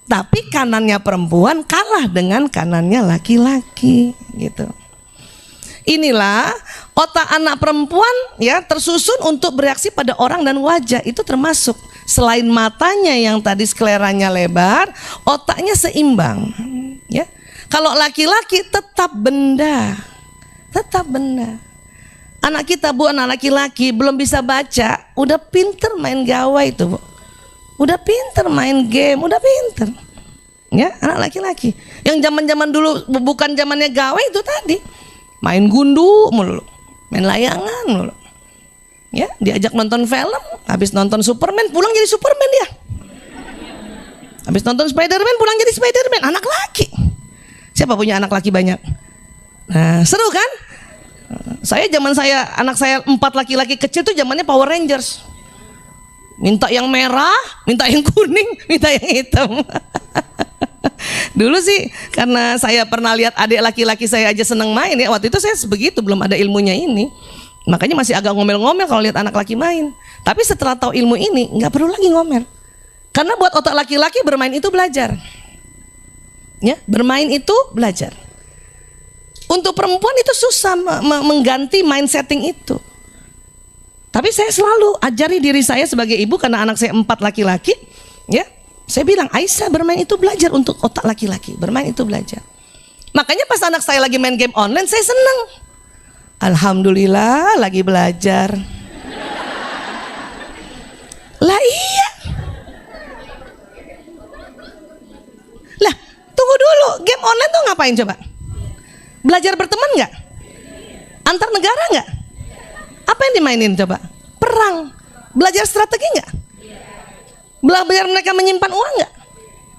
Tapi kanannya perempuan kalah dengan kanannya laki-laki gitu. Inilah otak anak perempuan ya, tersusun untuk bereaksi pada orang dan wajah. Itu termasuk selain matanya yang tadi skleranya lebar, otaknya seimbang ya. Kalau laki-laki tetap benda. Anak kita Bu, anak laki-laki belum bisa baca, udah pinter main gawai itu Bu. Udah pinter main game, udah pinter. Ya, anak laki-laki. Yang zaman-zaman dulu bukan zamannya gawe itu tadi. Main gundu mulu, main layangan mulu. Ya, diajak nonton film, habis nonton Superman pulang jadi Superman dia. Habis nonton Spiderman pulang jadi Spiderman, anak laki. Siapa punya anak laki banyak? Nah, seru kan? Anak saya 4 laki-laki kecil tuh zamannya Power Rangers. Minta yang merah, minta yang kuning, minta yang hitam. Dulu sih karena saya pernah lihat adik laki-laki saya aja seneng main ya. Waktu itu saya begitu, belum ada ilmunya ini. Makanya masih agak ngomel-ngomel kalau lihat anak laki main. Tapi setelah tahu ilmu ini nggak perlu lagi ngomel. Karena buat otak laki-laki bermain itu belajar. Ya, bermain itu belajar. Untuk perempuan itu susah mengganti mind setting itu. Tapi saya selalu ajari diri saya sebagai ibu, karena anak saya 4 laki-laki, ya. Saya bilang, Aisyah, bermain itu belajar untuk otak laki-laki. Bermain itu belajar. Makanya pas anak saya lagi main game online, saya senang. Alhamdulillah lagi belajar. Lah iya. Lah, tunggu dulu, game online tuh ngapain coba? Belajar berteman nggak? Antar negara nggak? Apa yang dimainin coba? Perang. Belajar strategi nggak? Belajar mereka menyimpan uang nggak?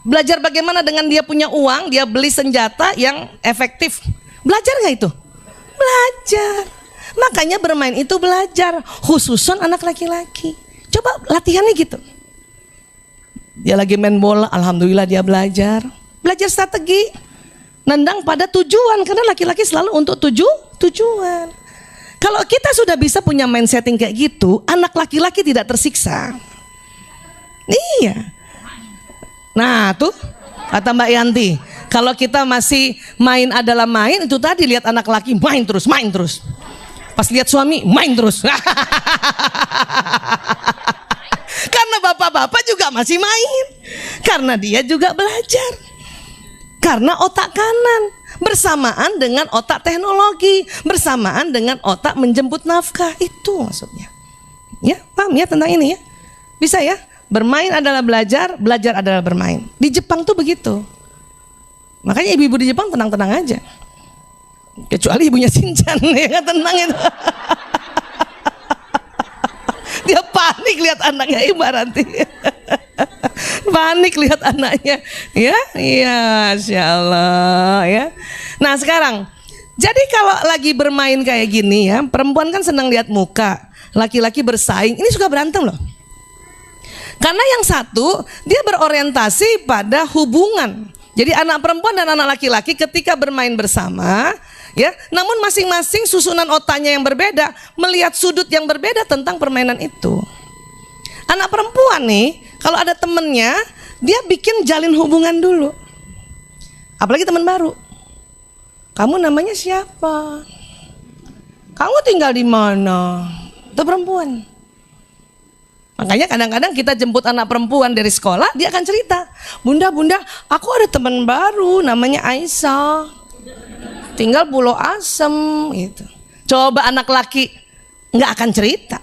Belajar bagaimana dengan dia punya uang, dia beli senjata yang efektif. Belajar nggak itu? Belajar. Makanya bermain itu belajar, khususan anak laki-laki. Coba latihannya gitu. Dia lagi main bola, alhamdulillah dia belajar. Belajar strategi. Nendang pada tujuan, karena laki-laki selalu untuk tujuan. Kalau kita sudah bisa punya mind setting kayak gitu, anak laki-laki tidak tersiksa. Iya. Nah tuh kata Mbak Yanti, kalau kita masih main adalah main, itu tadi lihat anak laki main terus. Pas lihat suami main terus. Karena bapak-bapak juga masih main, karena dia juga belajar. Karena otak kanan bersamaan dengan otak teknologi, bersamaan dengan otak menjemput nafkah. Itu maksudnya. Ya, paham ya tentang ini ya? Bisa ya? Bermain adalah belajar, belajar adalah bermain. Di Jepang tuh begitu. Makanya ibu-ibu di Jepang tenang-tenang aja. Kecuali ibunya Shinchan ya, tenang itu. Dia panik lihat anaknya ibaratnya. Panik lihat anaknya. Ya, iya, Masya Allah ya. Nah sekarang, jadi kalau lagi bermain kayak gini ya, perempuan kan senang lihat muka, laki-laki bersaing, ini suka berantem loh. Karena yang satu dia berorientasi pada hubungan. Jadi anak perempuan dan anak laki-laki ketika bermain bersama, ya, namun masing-masing susunan otaknya yang berbeda, melihat sudut yang berbeda tentang permainan itu. Anak perempuan nih, kalau ada temennya, dia bikin jalin hubungan dulu. Apalagi teman baru. Kamu namanya siapa? Kamu tinggal di mana? Itu perempuan. Makanya kadang-kadang kita jemput anak perempuan dari sekolah, dia akan cerita, Bunda, aku ada teman baru namanya Aisyah, tinggal Pulau Asem gitu. Coba anak laki nggak akan cerita.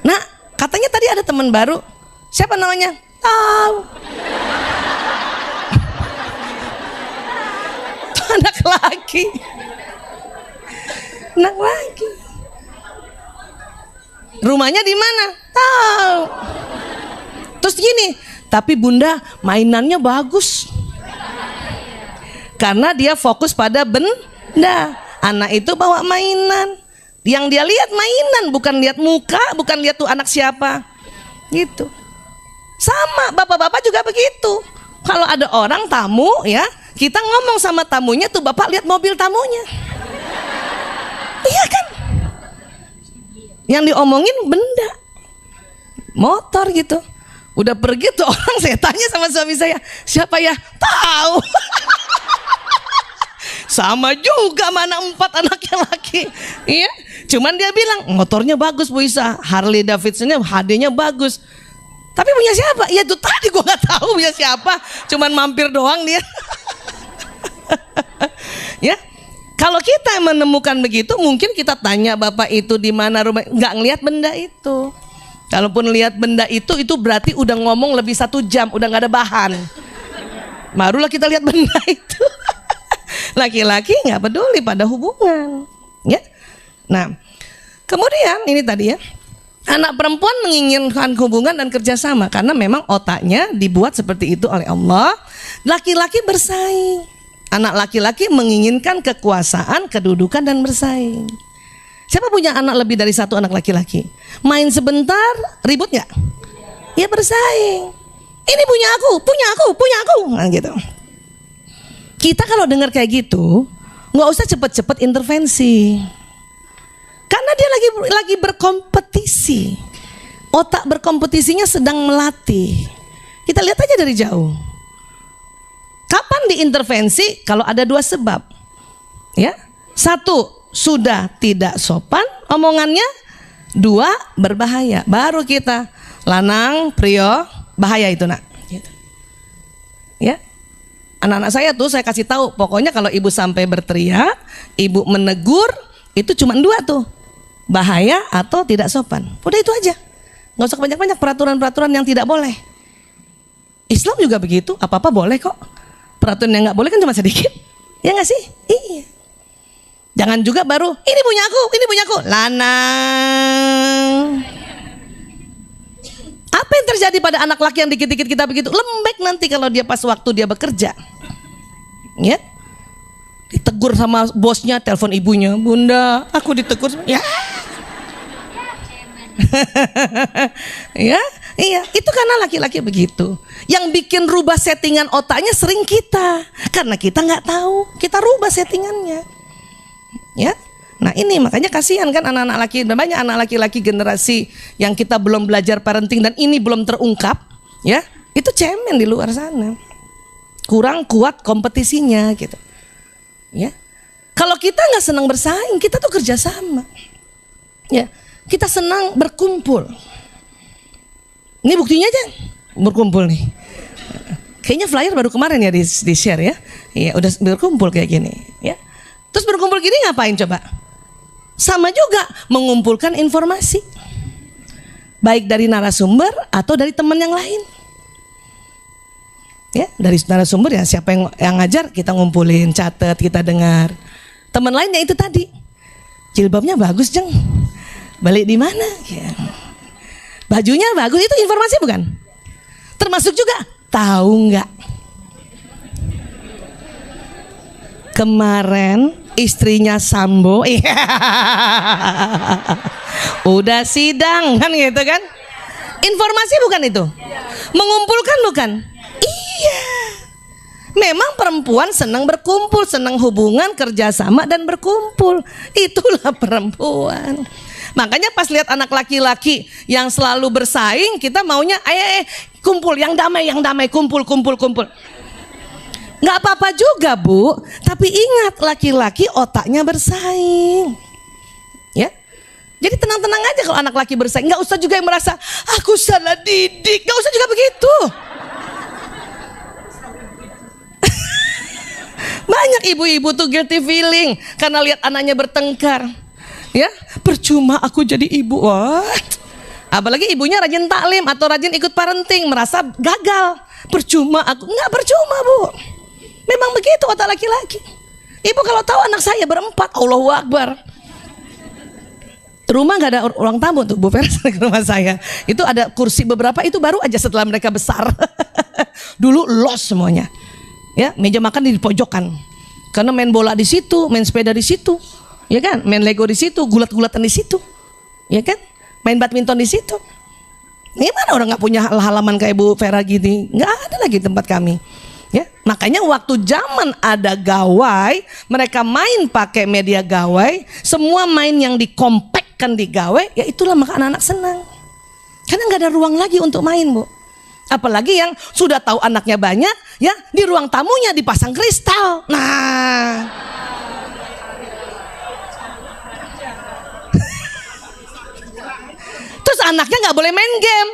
Nah, katanya tadi ada teman baru, siapa namanya? Tahu. Anak laki. Anak laki. Rumahnya di mana? Tahu. Terus gini, tapi Bunda mainannya bagus. Karena dia fokus pada benda. Anak itu bawa mainan. Yang dia lihat mainan, bukan lihat muka, bukan lihat tuh anak siapa. Gitu. Sama, bapak-bapak juga begitu. Kalau ada orang tamu ya, kita ngomong sama tamunya tuh, bapak lihat mobil tamunya. Iya kan? Yang diomongin benda, motor gitu. Udah pergi tuh orang, saya tanya sama suami saya, siapa ya? Tahu. Sama juga mana 4 anaknya laki. Iya. Cuman dia bilang motornya bagus Bu Isa, Harley Davidsonnya HD-nya bagus. Tapi punya siapa? Ya itu tadi gua nggak tahu punya siapa. Cuman mampir doang dia. Ya. Kalau kita menemukan begitu, mungkin kita tanya bapak itu di mana rumah, nggak ngelihat benda itu. Kalaupun lihat benda itu berarti udah ngomong lebih 1 jam, udah nggak ada bahan. Barulah kita lihat benda itu. Laki-laki nggak peduli pada hubungan, ya. Nah, kemudian ini tadi ya, anak perempuan menginginkan hubungan dan kerjasama karena memang otaknya dibuat seperti itu oleh Allah. Laki-laki bersaing. Anak laki-laki menginginkan kekuasaan, kedudukan dan bersaing. Siapa punya anak lebih dari 1 anak laki-laki? Main sebentar, ribut nggak? Ya bersaing. Ini punya aku. Nah, gitu. Kita kalau dengar kayak gitu, nggak usah cepet-cepet intervensi. Karena dia lagi berkompetisi. Otak berkompetisinya sedang melatih. Kita lihat aja dari jauh. Kapan diintervensi? Kalau ada 2 sebab. Ya. 1, sudah tidak sopan omongannya. 2, berbahaya. Baru kita, lanang, prio, bahaya itu nak. Gitu. Ya. Anak-anak saya tuh saya kasih tahu, pokoknya kalau ibu sampai berteriak, ibu menegur, itu cuma 2 tuh. Bahaya atau tidak sopan. Udah itu aja. Nggak usah banyak-banyak peraturan-peraturan yang tidak boleh. Islam juga begitu, apa-apa boleh kok. Peraturan yang nggak boleh kan cuma sedikit, ya nggak sih? Iya. Jangan juga baru ini punya aku, lanang. Apa yang terjadi pada anak laki yang dikit-dikit kita begitu? Lembek nanti kalau dia pas waktu dia bekerja, ya. Ditegur sama bosnya, telepon ibunya, Bunda, aku ditegur, ya. Ya, iya, itu karena laki-laki begitu. Yang bikin rubah settingan otaknya sering kita, karena kita nggak tahu, kita rubah settingannya. Ya, nah ini makanya kasihan kan anak-anak laki, banyak anak laki-laki generasi yang kita belum belajar parenting dan ini belum terungkap, ya, itu cemen di luar sana, kurang kuat kompetisinya, gitu. Ya, kalau kita nggak senang bersaing, kita tuh kerjasama, ya. Kita senang berkumpul. Ini buktinya aja berkumpul nih. Kayaknya flyer baru kemarin ya di share ya. Iya, udah berkumpul kayak gini ya. Terus berkumpul gini ngapain coba? Sama juga mengumpulkan informasi. Baik dari narasumber atau dari teman yang lain. Ya, dari narasumber ya siapa yang ngajar kita ngumpulin, catat, kita dengar. Teman lainnya itu tadi. Jilbabnya bagus, Jeng. Balik di mana? Ya. Bajunya bagus, itu informasi bukan? Termasuk juga tahu nggak? Kemarin istrinya Sambo, udah sidang kan gitu kan? Informasi bukan itu? Mengumpulkan bukan? Iya. Memang perempuan senang berkumpul, senang hubungan, kerjasama dan berkumpul. Itulah perempuan. Makanya pas lihat anak laki-laki yang selalu bersaing, kita maunya kumpul, yang damai, kumpul. Nggak apa-apa juga Bu, tapi ingat laki-laki otaknya bersaing. Ya, jadi tenang-tenang aja kalau anak laki bersaing. Nggak usah juga yang merasa aku salah didik, nggak usah juga begitu. Banyak ibu-ibu tuh guilty feeling karena lihat anaknya bertengkar. Ya, percuma aku jadi ibu. Wah, apalagi ibunya rajin taklim atau rajin ikut parenting, merasa gagal. Percuma aku, nggak percuma Bu. Memang begitu otak laki-laki. Ibu kalau tahu anak saya berempat, Allahu Akbar. Rumah nggak ada ruang tamu tuh Bu Vera ke rumah saya. Itu ada kursi beberapa, itu baru aja setelah mereka besar. Dulu los semuanya. Ya, meja makan di pojokan. Karena main bola di situ, main sepeda di situ. Ya kan? Main Lego di situ, gulat-gulatan di situ. Ya kan? Main badminton di situ. Gimana orang nggak punya halaman kayak Bu Vera gini? Nggak ada lagi tempat kami. Ya, makanya waktu zaman ada gawai, mereka main pakai media gawai, semua main yang dikompakkan di gawai, ya itulah maka anak-anak senang. Karena nggak ada ruang lagi untuk main Bu. Apalagi yang sudah tahu anaknya banyak, ya di ruang tamunya dipasang kristal. Nah, terus anaknya nggak boleh main game,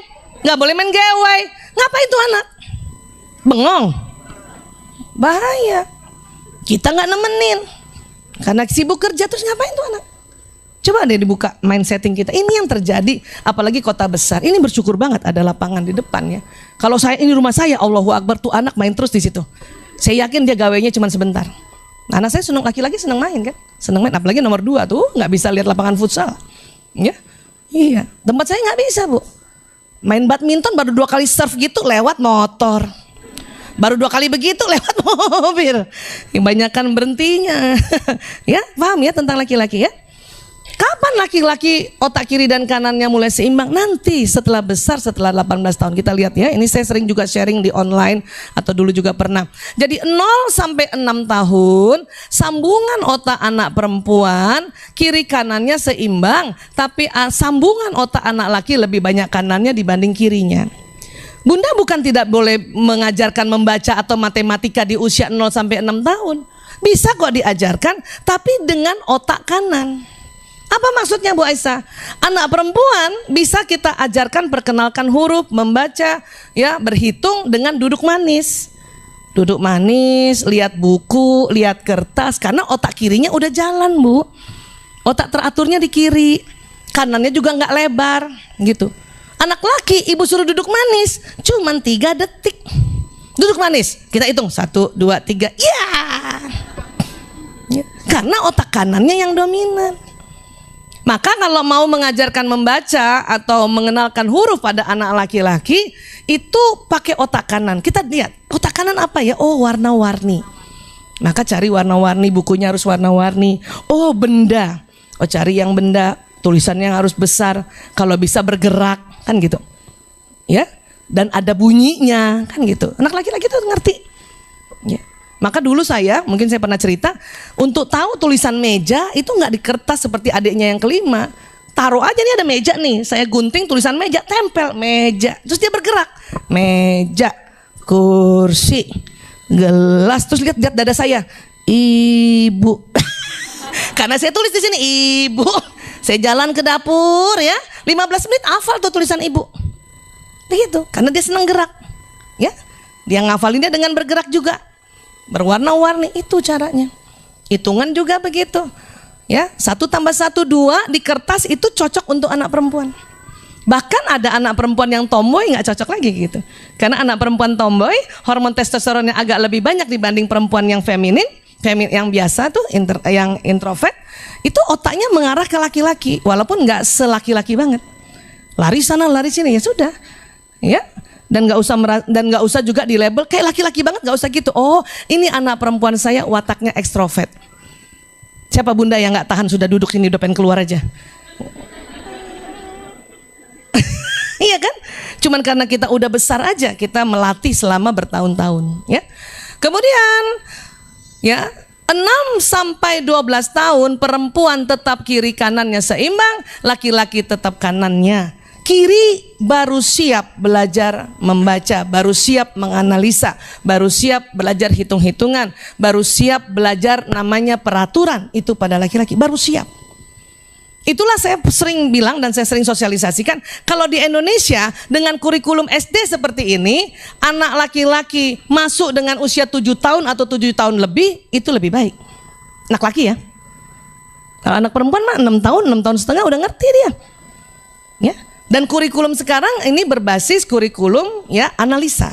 nggak boleh main gawai. Ngapain tuh anak? Bengong, bahaya. Kita nggak nemenin, karena sibuk kerja. Terus ngapain tuh anak? Coba deh dibuka main setting kita. Ini yang terjadi, apalagi kota besar. Ini bersyukur banget ada lapangan di depan ya. Kalau saya ini rumah saya, Allahu Akbar, tuh anak main terus di situ. Saya yakin dia gawainya cuma sebentar. Anak saya senang, laki-laki senang main kan, senang main. Apalagi nomor 2 tuh nggak bisa lihat lapangan futsal. Ya, iya. Tempat saya nggak bisa Bu. Main badminton baru 2 kali serve gitu lewat motor. Baru 2 kali begitu lewat mobil. Kebanyakan berhentinya. Ya, paham ya tentang laki-laki ya? Kapan laki-laki otak kiri dan kanannya mulai seimbang? Nanti setelah besar, setelah 18 tahun. Kita lihat ya, ini saya sering juga sharing di online atau dulu juga pernah. Jadi 0 sampai 6 tahun, sambungan otak anak perempuan kiri kanannya seimbang, tapi sambungan otak anak laki lebih banyak kanannya dibanding kirinya. Bunda bukan tidak boleh mengajarkan membaca atau matematika di usia 0 sampai 6 tahun. Bisa kok diajarkan, tapi dengan otak kanan. Apa maksudnya Bu Aisyah? Anak perempuan bisa kita ajarkan perkenalkan huruf, membaca, ya, berhitung dengan duduk manis. Duduk manis, lihat buku, lihat kertas, karena otak kirinya udah jalan Bu. Otak teraturnya di kiri, kanannya juga nggak lebar, gitu. Anak laki ibu suruh duduk manis, cuman 3 detik. Duduk manis, kita hitung 1, 2, 3, ya. Karena otak kanannya yang dominan. Maka kalau mau mengajarkan membaca atau mengenalkan huruf pada anak laki-laki, itu pakai otak kanan. Kita lihat otak kanan apa ya? Oh, warna-warni. Maka cari warna-warni, bukunya harus warna-warni. Oh, benda. Oh, cari yang benda, tulisannya harus besar, kalau bisa bergerak, kan gitu. Ya, dan ada bunyinya, kan gitu. Anak laki-laki itu ngerti. Ya. Maka dulu saya, mungkin saya pernah cerita, untuk tahu tulisan meja itu nggak di kertas seperti adiknya yang kelima. Taruh aja nih, ada meja nih, saya gunting tulisan meja, tempel meja, terus dia bergerak. Meja, kursi, gelas, terus lihat dada saya, ibu. Karena saya tulis di sini ibu. Saya jalan ke dapur ya, 15 menit hafal tuh tulisan ibu. Begitu, karena dia senang gerak. Ya. dia ngafalinnya dengan bergerak juga, berwarna-warni, itu caranya. Hitungan juga begitu. Ya, 1 tambah 1 2 di kertas itu cocok untuk anak perempuan. Bahkan ada anak perempuan yang tomboy nggak cocok lagi gitu. Karena anak perempuan tomboy hormon testosteronnya agak lebih banyak dibanding perempuan yang feminin yang biasa tuh yang introvert, itu otaknya mengarah ke laki-laki walaupun nggak selaki-laki banget. Lari sana lari sini, ya sudah. Ya. Dan nggak usah juga di label kayak laki-laki banget, nggak usah gitu. Oh, ini anak perempuan saya wataknya ekstrovert. Siapa bunda yang nggak tahan sudah duduk sini udah pengen keluar aja? Iya kan? Cuman karena kita udah besar aja, kita melatih selama bertahun-tahun, ya. Kemudian ya 6 sampai 12 tahun perempuan tetap kiri kanannya seimbang, laki-laki tetap kanannya. Kiri baru siap belajar membaca, baru siap menganalisa, baru siap belajar hitung-hitungan, baru siap belajar namanya peraturan. Itu pada laki-laki baru siap. Itulah saya sering bilang dan saya sering sosialisasikan, kalau di Indonesia dengan kurikulum SD seperti ini, anak laki-laki masuk dengan usia 7 tahun atau 7 tahun lebih, itu lebih baik. Anak laki ya. Kalau anak perempuan mah 6 tahun, 6 tahun setengah udah ngerti dia. Ya. Dan kurikulum sekarang ini berbasis kurikulum ya analisa.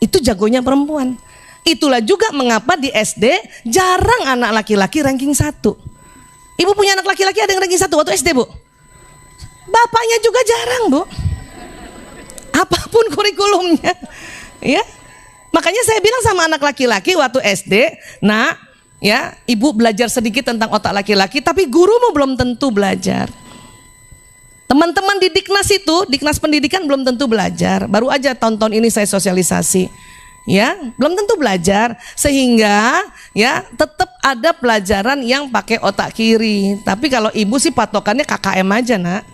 Itu jagonya perempuan. Itulah juga mengapa di SD jarang anak laki-laki ranking 1. Ibu punya anak laki-laki ada yang ranking 1 waktu SD, Bu? Bapaknya juga jarang, Bu. Apapun kurikulumnya. Ya. Makanya saya bilang sama anak laki-laki waktu SD, "Nak, ya, ibu belajar sedikit tentang otak laki-laki, tapi gurumu belum tentu belajar." Teman-teman di Diknas itu, Diknas Pendidikan belum tentu belajar. Baru aja tahun-tahun ini saya sosialisasi. Ya, belum tentu belajar, sehingga ya tetap ada pelajaran yang pakai otak kiri. Tapi kalau ibu sih patokannya KKM aja, Nak.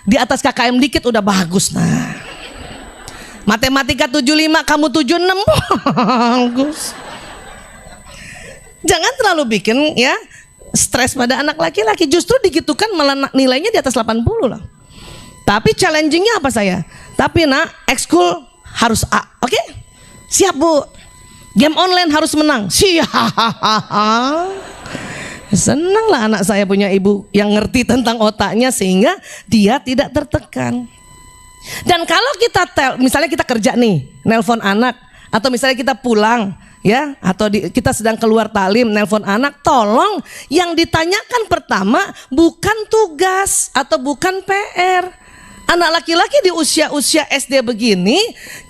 Di atas KKM dikit udah bagus, nah. Matematika 75, kamu 76, bagus. Jangan terlalu bikin ya stres pada anak laki-laki. Justru digitukan malah nilainya di atas 80 lah. Tapi challengingnya apa saya? Tapi Nak, ekskul harus A, oke? Siap, Bu. Game online harus menang. Siap. Senang lah anak saya punya ibu yang ngerti tentang otaknya sehingga dia tidak tertekan. Dan kalau kita misalnya kita kerja nih, nelpon anak, atau misalnya kita pulang ya, atau kita sedang keluar talim, nelpon anak, tolong yang ditanyakan pertama bukan tugas atau bukan PR. Anak laki-laki di usia-usia SD begini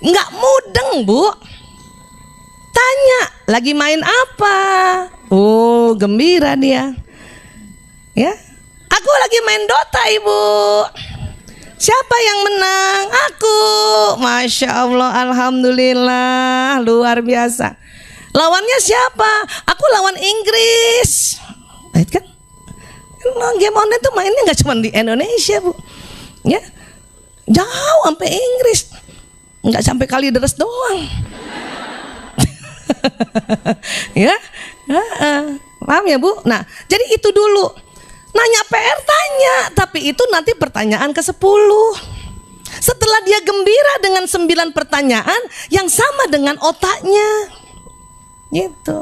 nggak mudeng, Bu. Tanya, lagi main apa? Oh, gembira dia. Ya, aku lagi main Dota, Ibu. Siapa yang menang? Aku. Masya Allah, alhamdulillah, luar biasa. Lawannya siapa? Aku lawan Inggris. Baik kan? Game online tuh mainnya nggak cuma di Indonesia, Bu. Ya, jauh sampai Inggris. Nggak sampai Kalideres doang. Ya, paham ya, Bu? Nah, jadi itu dulu. Nanya PR tanya, tapi itu nanti pertanyaan ke-10. Setelah dia gembira dengan 9 pertanyaan yang sama dengan otaknya. Gitu.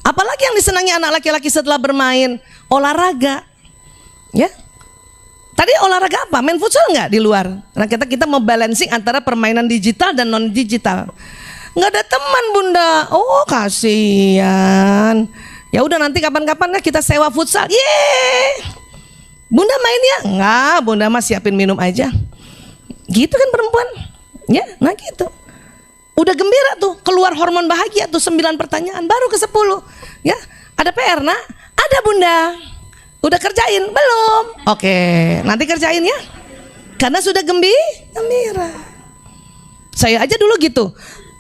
Apalagi yang disenangi anak laki-laki setelah bermain olahraga. Ya. Tadi olahraga apa? Main futsal nggak di luar? Nah, kita mau balancing antara permainan digital dan non digital. Nggak ada teman, Bunda. Oh, kasihan. Ya udah, nanti kapan-kapan kita sewa futsal. Yeay. Bunda main ya? Enggak, Bunda mah siapin minum aja. Gitu kan perempuan. Ya, nah gitu. Udah gembira tuh, keluar hormon bahagia tuh 9 pertanyaan, baru ke 10. Ya, ada PR, Nak? Ada, Bunda. Udah kerjain? Belum. Oke, nanti kerjain ya. Karena sudah gembira. Saya aja dulu gitu.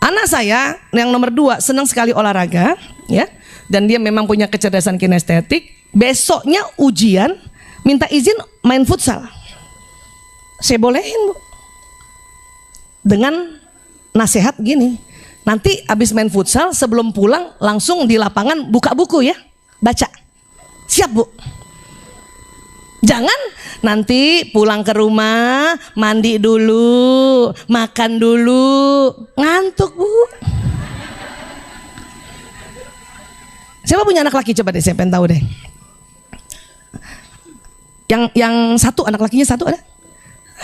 Anak saya yang nomor 2 senang sekali olahraga, ya, dan dia memang punya kecerdasan kinestetik. Besoknya ujian, minta izin main futsal. Saya bolehin, Bu. Dengan nasihat gini, nanti abis main futsal sebelum pulang langsung di lapangan buka buku ya, baca. Siap, Bu. Jangan nanti pulang ke rumah, mandi dulu, makan dulu, ngantuk Bu. Siapa punya anak laki? Coba deh, saya pengen tahu deh. Yang satu, anak lakinya satu ada?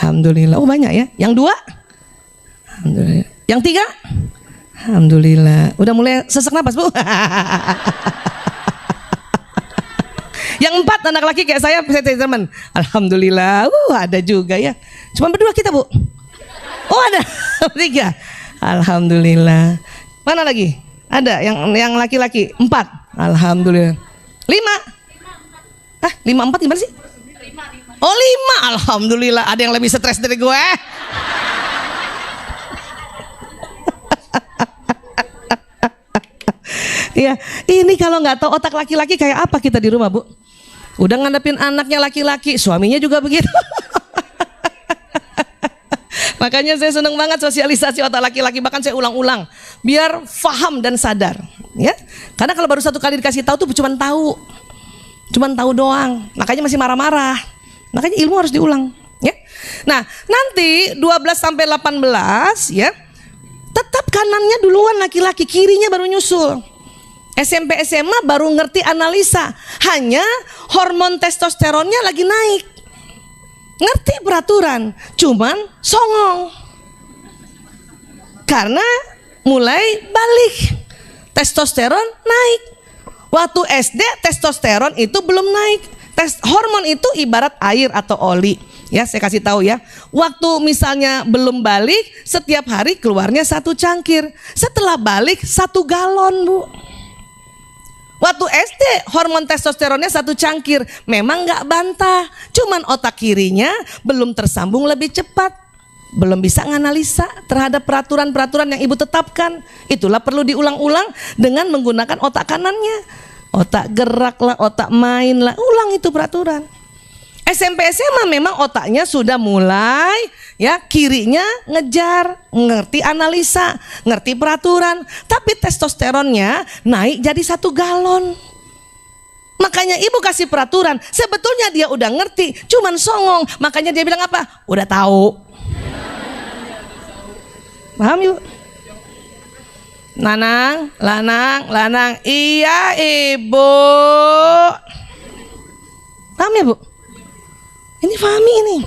Alhamdulillah. Oh banyak ya. Yang dua? Alhamdulillah. Yang tiga? Alhamdulillah. Udah mulai sesak napas Bu. Yang empat anak laki kayak saya teman. Alhamdulillah. Ada juga ya. Cuma berdua kita Bu. Oh ada. Tiga. Alhamdulillah. Mana lagi? Ada yang laki-laki. Empat. Alhamdulillah. Lima. Ah, 5-4 gimana sih? Oh 5. Alhamdulillah. Ada yang lebih stres dari gue. Ya, ini kalau nggak tahu otak laki-laki kayak apa kita di rumah Bu. Udah ngadepin anaknya laki-laki, suaminya juga begitu. Makanya saya seneng banget sosialisasi otak laki-laki, bahkan saya ulang-ulang biar paham dan sadar. Ya, karena kalau baru satu kali dikasih tahu tuh cuman tahu doang. Makanya masih marah-marah. Makanya ilmu harus diulang. Ya, nah nanti 12 sampai 18 ya, tetap kanannya duluan laki-laki, kirinya baru nyusul. SMP SMA baru ngerti analisa, hanya hormon testosteronnya lagi naik, ngerti peraturan, cuman songong karena mulai balik, testosteron naik. Waktu SD testosteron itu belum naik. Hormon itu ibarat air atau oli. Ya, saya kasih tahu ya. Waktu misalnya belum balik, setiap hari keluarnya 1 cangkir. Setelah balik 1 galon Bu. Waktu SD hormon testosteronnya 1 cangkir, memang nggak bantah, cuman otak kirinya belum tersambung lebih cepat, belum bisa nganalisa terhadap peraturan-peraturan yang ibu tetapkan. Itulah perlu diulang-ulang dengan menggunakan otak kanannya, otak gerak lah, otak main lah, ulang itu peraturan. SMP SMA memang otaknya sudah mulai ya, kirinya ngejar, ngerti analisa, ngerti peraturan, tapi testosteronnya naik jadi 1 galon. Makanya ibu kasih peraturan, sebetulnya dia udah ngerti, cuman songong. Makanya dia bilang apa? Udah tahu. Paham Ibu? Lanang, iya Ibu. Paham ya Bu? Ini Fahmi ini.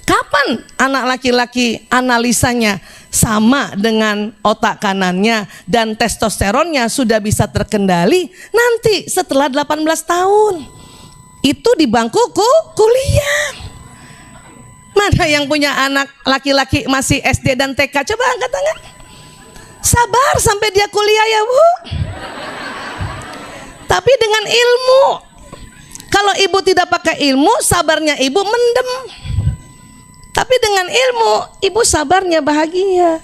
Kapan anak laki-laki analisanya sama dengan otak kanannya dan testosteronnya sudah bisa terkendali? Nanti setelah 18 tahun. Itu di bangku kuliah. Mana yang punya anak laki-laki masih SD dan TK? Coba angkat tangan. Sabar sampai dia kuliah ya Bu. Tapi dengan ilmu. Kalau ibu tidak pakai ilmu, sabarnya ibu mendem. Tapi dengan ilmu, ibu sabarnya bahagia.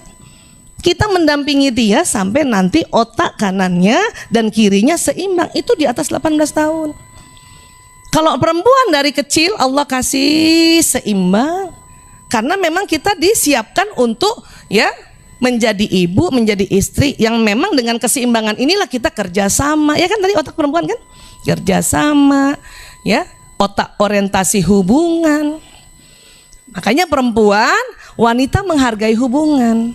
Kita mendampingi dia sampai nanti otak kanannya dan kirinya seimbang. Itu di atas 18 tahun. Kalau perempuan dari kecil Allah kasih seimbang. Karena memang kita disiapkan untuk ya menjadi ibu, menjadi istri yang memang dengan keseimbangan inilah kita kerjasama. Ya kan tadi otak perempuan kan? Kerjasama, ya, otak orientasi hubungan. Makanya perempuan, wanita menghargai hubungan.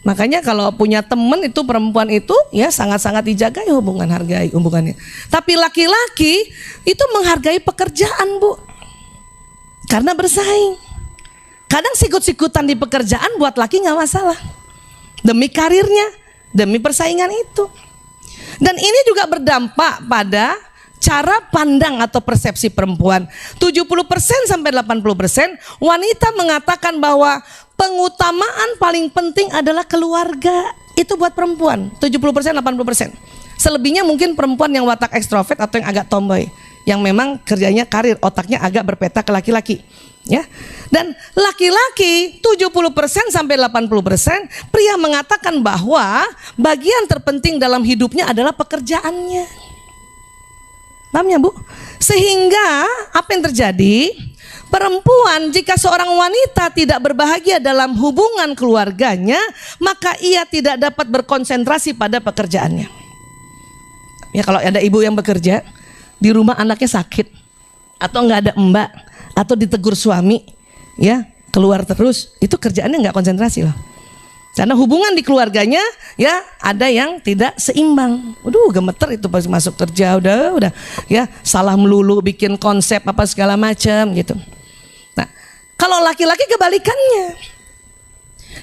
Makanya kalau punya teman itu perempuan itu ya sangat-sangat dijagai hubungan, hargai hubungannya. Tapi laki-laki itu menghargai pekerjaan Bu, karena bersaing. Kadang sikut-sikutan di pekerjaan buat laki nggak masalah, demi karirnya, demi persaingan itu. Dan ini juga berdampak pada cara pandang atau persepsi perempuan. 70% sampai 80% wanita mengatakan bahwa pengutamaan paling penting adalah keluarga. Itu buat perempuan, 70% 80%. Selebihnya mungkin perempuan yang watak ekstrovert atau yang agak tomboy, yang memang kerjanya karir, otaknya agak berpeta ke laki-laki. Ya. Dan laki-laki 70% sampai 80% pria mengatakan bahwa bagian terpenting dalam hidupnya adalah pekerjaannya. Paham ya Bu? Sehingga apa yang terjadi? Perempuan jika seorang wanita tidak berbahagia dalam hubungan keluarganya, maka ia tidak dapat berkonsentrasi pada pekerjaannya. Ya kalau ada ibu yang bekerja, di rumah anaknya sakit, atau nggak ada mbak, atau ditegur suami, ya keluar terus, itu kerjaannya nggak konsentrasi loh. Karena hubungan di keluarganya ya ada yang tidak seimbang. Waduh, gemeter itu pas masuk kerja udah ya salah melulu, bikin konsep apa segala macam gitu. Nah, kalau laki-laki kebalikannya.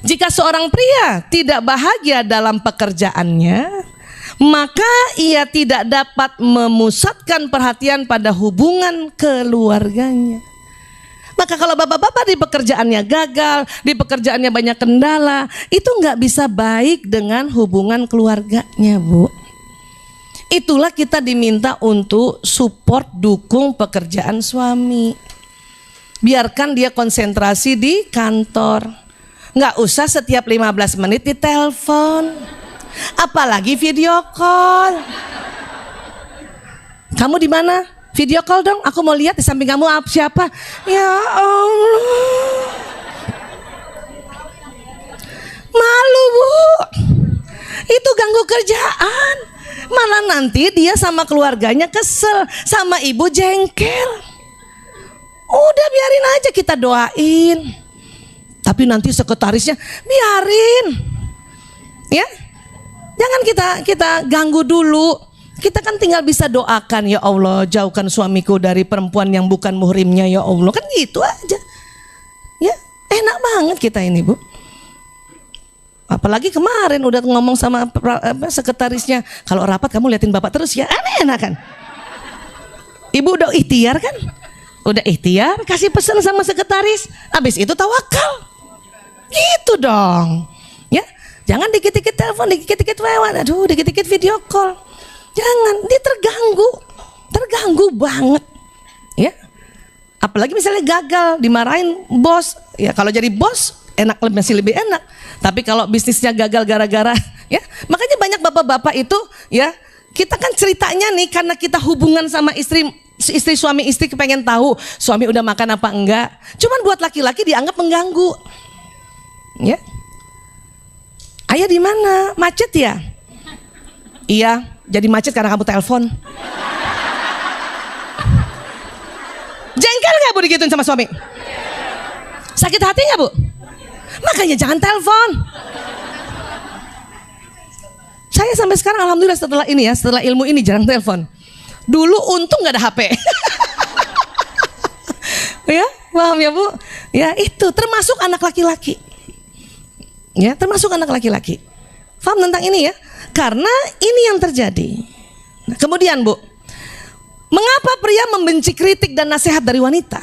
Jika seorang pria tidak bahagia dalam pekerjaannya, maka ia tidak dapat memusatkan perhatian pada hubungan keluarganya. Maka kalau bapak-bapak di pekerjaannya gagal, di pekerjaannya banyak kendala, itu nggak bisa baik dengan hubungan keluarganya, Bu. Itulah kita diminta untuk support, dukung pekerjaan suami. Biarkan dia konsentrasi di kantor. Nggak usah setiap 15 menit ditelepon. Apalagi video call. Kamu di mana? Video call dong, aku mau lihat di samping kamu siapa. Ya Allah, malu Bu, itu ganggu kerjaan. Malah nanti dia sama keluarganya kesel, sama ibu jengkel. Udah biarin aja, kita doain. Tapi nanti sekretarisnya biarin, ya. Jangan kita ganggu dulu. Kita kan tinggal bisa doakan, ya Allah jauhkan suamiku dari perempuan yang bukan muhrimnya, ya Allah. Kan gitu aja. Ya, enak banget kita ini, Bu. Apalagi kemarin udah ngomong sama sekretarisnya, kalau rapat kamu liatin bapak terus ya. Enak kan? Ibu udah ikhtiar kan? Udah ikhtiar, kasih pesan sama sekretaris. Habis itu tawakal. Gitu dong. Ya, jangan dikit-dikit telepon, dikit-dikit lewat, aduh dikit-dikit video call. Jangan, dia terganggu banget, ya. Apalagi misalnya gagal, dimarahin bos, ya kalau jadi bos masih lebih enak. Tapi kalau bisnisnya gagal gara-gara, ya, makanya banyak bapak-bapak itu, ya, kita kan ceritanya nih karena kita hubungan sama istri suami istri pengen tahu suami udah makan apa enggak. Cuman buat laki-laki dianggap mengganggu, ya. Ayah di mana? Macet ya? Iya. Jadi macet karena kamu telepon. Jengkel gak Bu digituin sama suami? Sakit hati gak Bu? Makanya jangan telepon. Saya sampai sekarang alhamdulillah setelah ini ya, setelah ilmu ini jarang telepon. Dulu untung gak ada HP. Ya, paham ya Bu? Ya itu termasuk anak laki-laki. Ya, termasuk anak laki-laki. Paham tentang ini ya? Karena ini yang terjadi. Nah, kemudian Bu, mengapa pria membenci kritik dan nasihat dari wanita?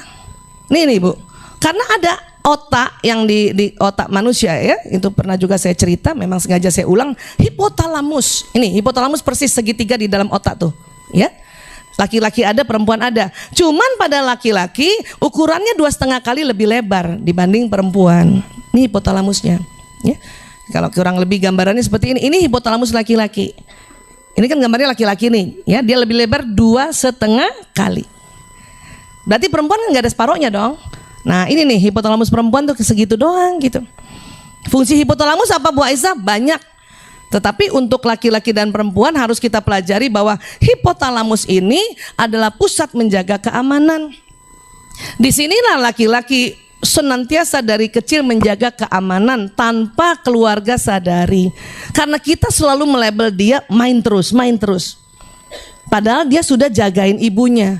Nih Bu, karena ada otak yang di otak manusia ya, itu pernah juga saya cerita, memang sengaja saya ulang, hipotalamus. Ini hipotalamus persis segitiga di dalam otak tuh, ya. Laki-laki ada, perempuan ada. Cuman pada laki-laki ukurannya 2,5 kali lebih lebar dibanding perempuan. Ini hipotalamusnya, ya. Kalau kurang lebih gambarannya seperti ini. Ini hipotalamus laki-laki. Ini kan gambarnya laki-laki nih, ya. Dia lebih lebar 2,5 kali. Berarti perempuan nggak ada separohnya dong. Nah ini nih hipotalamus perempuan tuh segitu doang gitu. Fungsi hipotalamus apa Bu Aisyah? Banyak. Tetapi untuk laki-laki dan perempuan harus kita pelajari bahwa hipotalamus ini adalah pusat menjaga keamanan. Disinilah laki-laki senantiasa dari kecil menjaga keamanan tanpa keluarga sadari. Karena kita selalu melabel dia main terus. Padahal dia sudah jagain ibunya.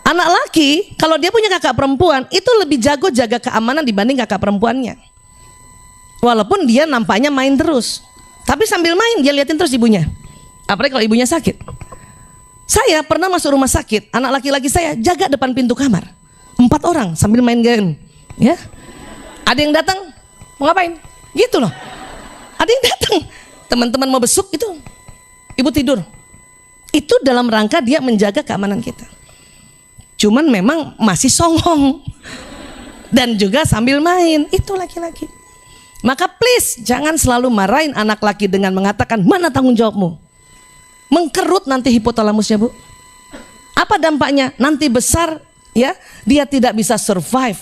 Anak laki kalau dia punya kakak perempuan itu lebih jago jaga keamanan dibanding kakak perempuannya. Walaupun dia nampaknya main terus, tapi sambil main dia liatin terus ibunya. Apalagi kalau ibunya sakit. Saya pernah masuk rumah sakit, anak laki-laki saya jaga depan pintu kamar 4 orang sambil main game. Ya, ada yang datang mau ngapain? Gitu loh. Ada yang datang, teman-teman mau besuk itu, ibu tidur. Itu dalam rangka dia menjaga keamanan kita. Cuman memang masih songong dan juga sambil main. Itu laki-laki. Maka please jangan selalu marahin anak laki dengan mengatakan mana tanggung jawabmu. Mengkerut nanti hipotalamusnya Bu. Apa dampaknya? Nanti besar ya dia tidak bisa survive.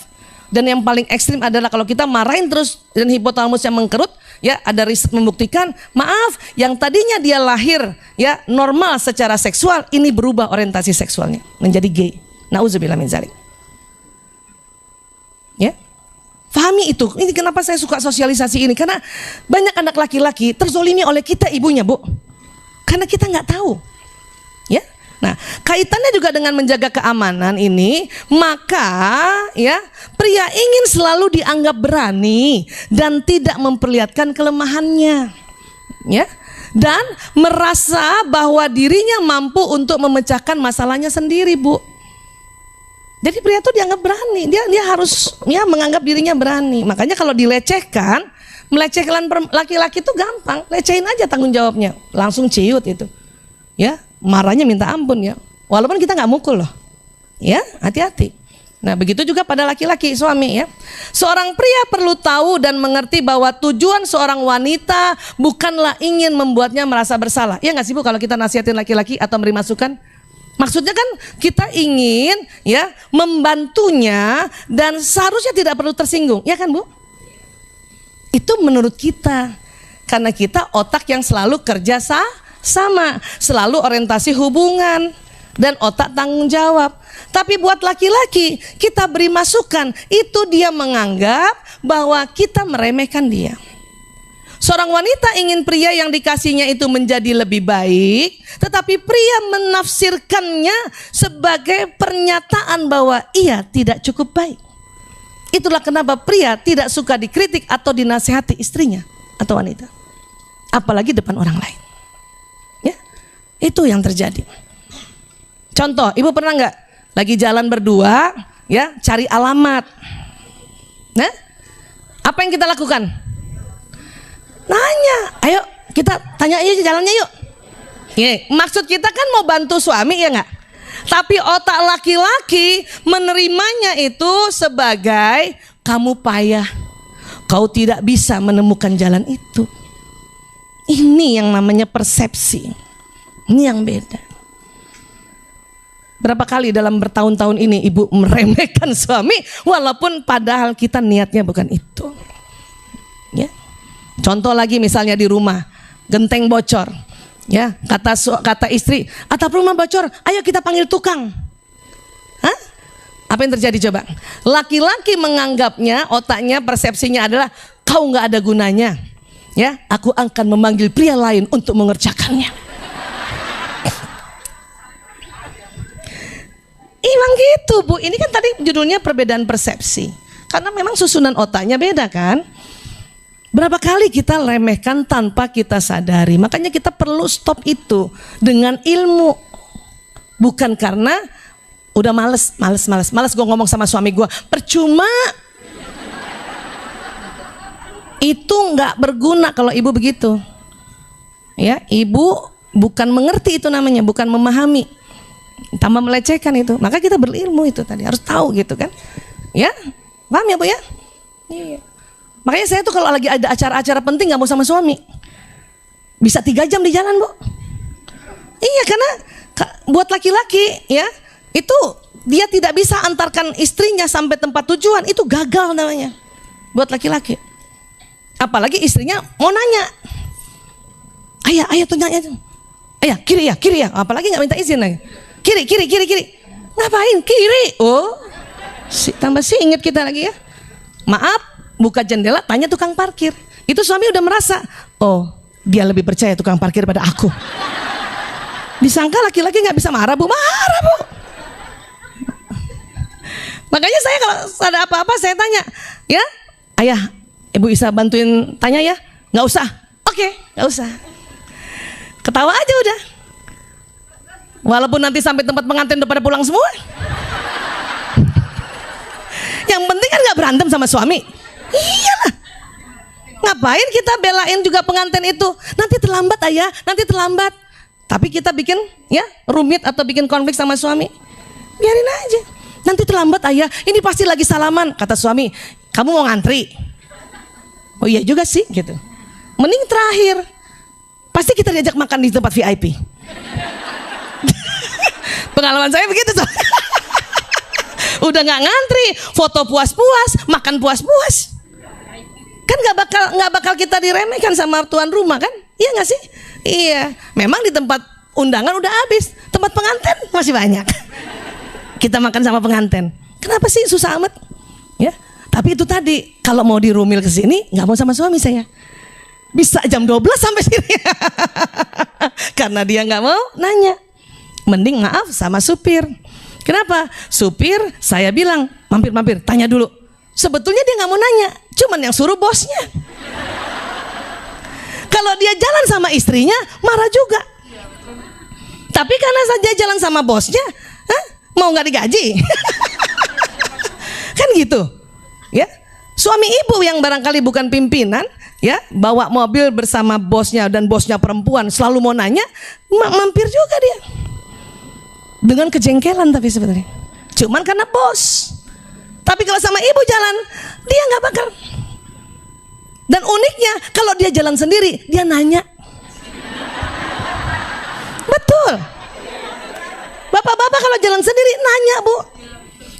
Dan yang paling ekstrim adalah kalau kita marahin terus dan hipotalamusnya mengkerut, ya ada riset membuktikan, maaf, yang tadinya dia lahir ya normal secara seksual, ini berubah orientasi seksualnya menjadi gay. Nauzubillah min dzalik. Ya. Pahami itu. Ini kenapa saya suka sosialisasi ini, karena banyak anak laki-laki terzolimi oleh kita ibunya, Bu. Karena kita nggak tahu. Ya. Nah, kaitannya juga dengan menjaga keamanan ini, maka ya, pria ingin selalu dianggap berani dan tidak memperlihatkan kelemahannya. Ya. Dan merasa bahwa dirinya mampu untuk memecahkan masalahnya sendiri, Bu. Jadi pria itu dianggap berani, dia harus ya menganggap dirinya berani. Makanya kalau dilecehkan, melecehkan laki-laki itu gampang, lecehin aja tanggung jawabnya, langsung ciut itu. Ya, marahnya minta ampun ya. Walaupun kita nggak mukul loh. Ya, hati-hati. Nah, begitu juga pada laki-laki, suami ya. Seorang pria perlu tahu dan mengerti bahwa tujuan seorang wanita bukanlah ingin membuatnya merasa bersalah. Ya nggak sih, Bu, kalau kita nasihatin laki-laki atau beri masukan? Maksudnya kan kita ingin ya membantunya dan seharusnya tidak perlu tersinggung, ya kan, Bu? Itu menurut kita, karena kita otak yang selalu kerja sama, selalu orientasi hubungan dan otak tanggung jawab. Tapi buat laki-laki kita beri masukan, itu dia menganggap bahwa kita meremehkan dia. Seorang wanita ingin pria yang dikasihnya itu menjadi lebih baik, tetapi pria menafsirkannya sebagai pernyataan bahwa ia tidak cukup baik. Itulah kenapa pria tidak suka dikritik atau dinasihati istrinya atau wanita, apalagi depan orang lain. Ya, itu yang terjadi. Contoh, ibu pernah nggak lagi jalan berdua, ya, cari alamat. Nah, apa yang kita lakukan? Nanya, ayo kita tanya aja jalannya yuk. Ya, maksud kita kan mau bantu suami, ya nggak? Tapi otak laki-laki menerimanya itu sebagai kamu payah, kau tidak bisa menemukan jalan itu. Ini yang namanya persepsi. Ini yang beda. Berapa kali dalam bertahun-tahun ini ibu meremehkan suami, walaupun padahal kita niatnya bukan itu. Ya. Contoh lagi misalnya di rumah, genteng bocor, ya, kata istri, atap rumah bocor, ayo kita panggil tukang. Hah? Apa yang terjadi coba? Laki-laki menganggapnya, otaknya, persepsinya adalah kau nggak ada gunanya, ya, aku akan memanggil pria lain untuk mengerjakannya. Emang gitu, Bu. Ini kan tadi judulnya perbedaan persepsi, karena memang susunan otaknya beda kan. Berapa kali kita remehkan tanpa kita sadari. Makanya kita perlu stop itu dengan ilmu. Bukan karena udah males gue ngomong sama suami gue. Percuma. Itu nggak berguna kalau ibu begitu. Ya, ibu bukan mengerti itu namanya, bukan memahami. Tambah melecehkan itu. Maka kita berilmu itu tadi, harus tahu gitu kan. Ya, paham ya, Bu ya? Iya. Makanya saya tuh kalau lagi ada acara-acara penting gak mau sama suami. Bisa 3 jam di jalan, Bu. Iya, karena buat laki-laki ya, itu dia tidak bisa antarkan istrinya sampai tempat tujuan. Itu gagal namanya buat laki-laki. Apalagi istrinya mau nanya, ayah tuh nanya, ayah kiri ya, apalagi gak minta izin lagi. Kiri. Ngapain kiri? Oh, tambah inget kita lagi ya. Maaf, buka jendela, tanya tukang parkir. Itu suami udah merasa, oh, dia lebih percaya tukang parkir pada aku. Disangka laki-laki nggak bisa marah, Bu. Marah, Bu. Makanya saya kalau ada apa-apa saya tanya, ya, ayah, ibu Isa bantuin tanya ya. Nggak usah. Oke, nggak usah. Ketawa aja udah. Walaupun nanti sampai tempat pengantin udah pada pulang semua. Yang penting kan nggak berantem sama suami. Iyalah. Ngapain kita belain juga pengantin itu? Nanti terlambat ayah, nanti terlambat. Tapi kita bikin ya rumit atau bikin konflik sama suami. Biarin aja. Nanti terlambat ayah, ini pasti lagi salaman. Kata suami, kamu mau ngantri? Oh iya juga sih gitu. Mending terakhir. Pasti kita diajak makan di tempat VIP. Pengalaman saya begitu tuh. Udah nggak ngantri, foto puas-puas, makan puas-puas. Kan nggak bakal kita diremehkan sama tuan rumah kan? Iya nggak sih? Iya. Memang di tempat undangan udah habis, tempat pengantin masih banyak. kita makan sama pengantin. Kenapa sih susah amat? Ya, tapi itu tadi kalau mau dirumil ke sini nggak mau sama suami saya. Bisa jam 12 sampai sini. Karena dia nggak mau nanya. Mending maaf sama supir. Kenapa? Supir saya bilang mampir-mampir, tanya dulu. Sebetulnya dia nggak mau nanya, cuman yang suruh bosnya. Kalau dia jalan sama istrinya marah juga. Tapi karena saja jalan sama bosnya, mau nggak digaji? Kan gitu, ya. Suami ibu yang barangkali bukan pimpinan, ya, bawa mobil bersama bosnya dan bosnya perempuan, selalu mau nanya, mampir juga dia. Dengan kejengkelan tapi sebenarnya. Cuman karena bos. Tapi kalau sama ibu jalan, dia nggak bakal. Dan uniknya kalau dia jalan sendiri, dia nanya. Betul. Bapak-bapak kalau jalan sendiri nanya, Bu.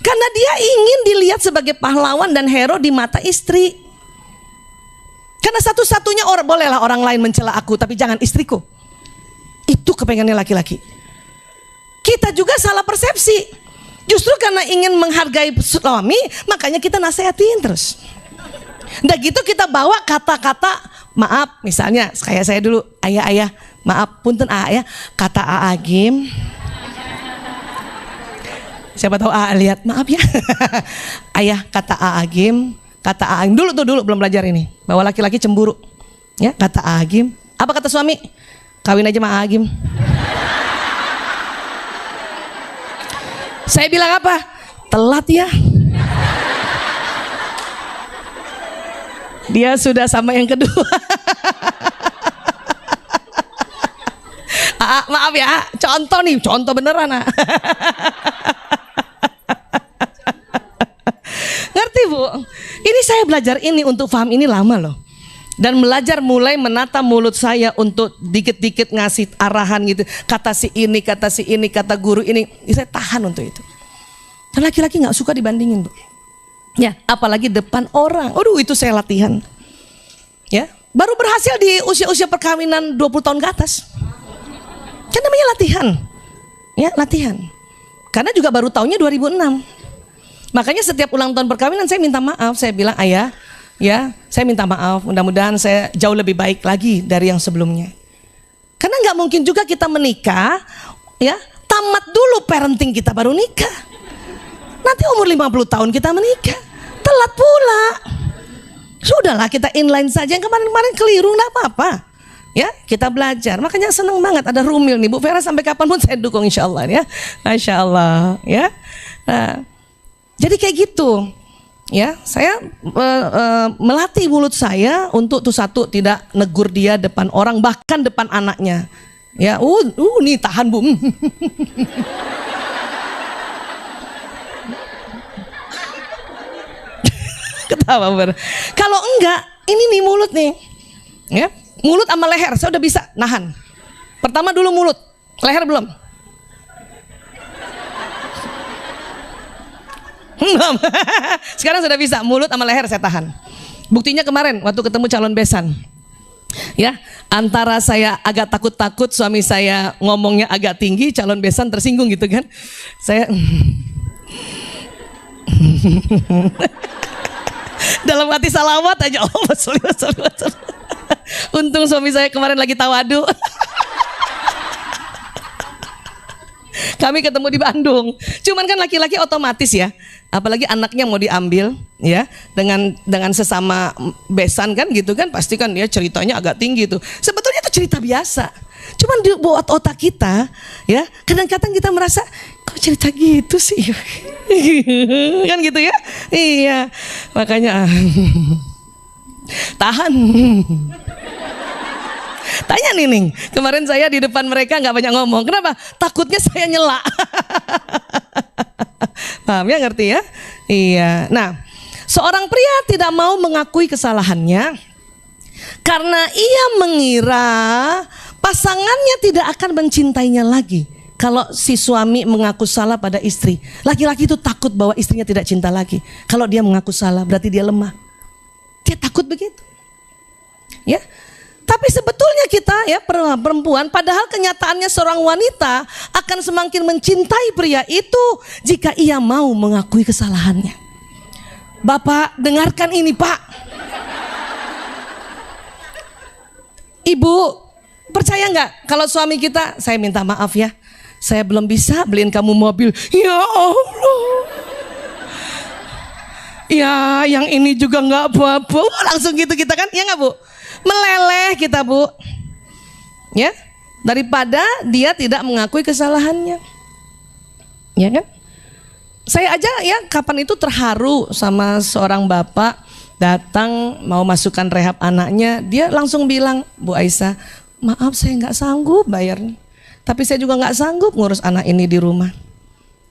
Karena dia ingin dilihat sebagai pahlawan dan hero di mata istri. Karena satu-satunya orang, bolehlah orang lain mencela aku, tapi jangan istriku. Itu kepengennya laki-laki. Kita juga salah persepsi. Justru karena ingin menghargai suami, makanya kita nasehatin terus. Udah gitu kita bawa kata-kata maaf, misalnya kayak saya dulu, ayah, maaf, punten ayah, kata Agim. Siapa tahu lihat, maaf ya. Ayah, kata Agim, kata Agim dulu belum belajar ini. Bahwa laki-laki cemburu. Ya, kata Agim. Apa kata suami? Kawin aja sama Agim. Saya bilang apa? Telat ya. Dia sudah sama yang kedua. Maaf ya, contoh beneran. Ngerti Bu? Ini saya belajar ini untuk paham ini lama loh. Dan belajar mulai menata mulut saya untuk dikit-dikit ngasih arahan gitu. Kata si ini, kata guru ini. Saya tahan untuk itu. Dan laki-laki gak suka dibandingin, Bu. Ya, apalagi depan orang. Aduh, itu saya latihan. Ya, baru berhasil di usia-usia perkawinan 20 tahun ke atas. Kan namanya latihan. Ya, latihan. Karena juga baru tahunnya 2006. Makanya setiap ulang tahun perkawinan saya minta maaf. Saya bilang, ayah, ya, saya minta maaf. Mudah-mudahan saya jauh lebih baik lagi dari yang sebelumnya. Karena nggak mungkin juga kita menikah, ya, tamat dulu parenting kita baru nikah. Nanti umur 50 tahun kita menikah, telat pula. Sudahlah kita inline saja. Yang kemarin-kemarin keliru, nggak apa-apa. Ya, kita belajar. Makanya seneng banget ada Rumil nih, Bu Vera, sampai kapanpun saya dukung insya Allah ya. Masya Allah ya. Nah, jadi kayak gitu. Ya, saya melatih mulut saya untuk tuh satu, tidak negur dia depan orang, bahkan depan anaknya. Ya, nih tahan Bu. Ketawa ber. Kalau enggak, ini nih mulut nih. Ya, mulut sama leher saya udah bisa nahan. Pertama dulu mulut, leher belum. Sekarang sudah bisa, mulut sama leher saya tahan. Buktinya kemarin waktu ketemu calon besan. Ya, antara saya agak takut-takut, suami saya ngomongnya agak tinggi, calon besan tersinggung gitu kan. Saya dalam hati salawat aja. Oh, betul. Untung suami saya kemarin lagi tawadu. Kami ketemu di Bandung. Cuman kan laki-laki otomatis ya, apalagi anaknya mau diambil ya, dengan sesama besan kan gitu kan, pasti kan dia ceritanya agak tinggi tuh. Sebetulnya itu cerita biasa. Cuman di buat otak kita ya, kadang-kadang kita merasa kok cerita gitu sih. Kan gitu ya. Iya. Makanya tahan. Tanya Nining, kemarin saya di depan mereka nggak banyak ngomong. Kenapa? Takutnya saya nyela. Paham ya, ngerti ya? Iya. Nah, seorang pria tidak mau mengakui kesalahannya karena ia mengira pasangannya tidak akan mencintainya lagi. Kalau si suami mengaku salah pada istri, laki-laki itu takut bahwa istrinya tidak cinta lagi. Kalau dia mengaku salah, berarti dia lemah. Dia takut begitu. Ya. Tapi sebetulnya kita ya perempuan, padahal kenyataannya seorang wanita akan semakin mencintai pria itu jika ia mau mengakui kesalahannya. Bapak, dengarkan ini Pak. Ibu, percaya nggak kalau suami kita, saya minta maaf ya, saya belum bisa beliin kamu mobil. Ya Allah. Ya yang ini juga nggak apa-apa. Langsung gitu kita kan, ya nggak Bu? Meleleh kita Bu, ya, daripada dia tidak mengakui kesalahannya, ya kan? Saya aja ya kapan itu terharu sama seorang bapak datang mau masukkan rehab anaknya, dia langsung bilang, Bu Aisyah, maaf saya nggak sanggup bayarnya, tapi saya juga nggak sanggup ngurus anak ini di rumah.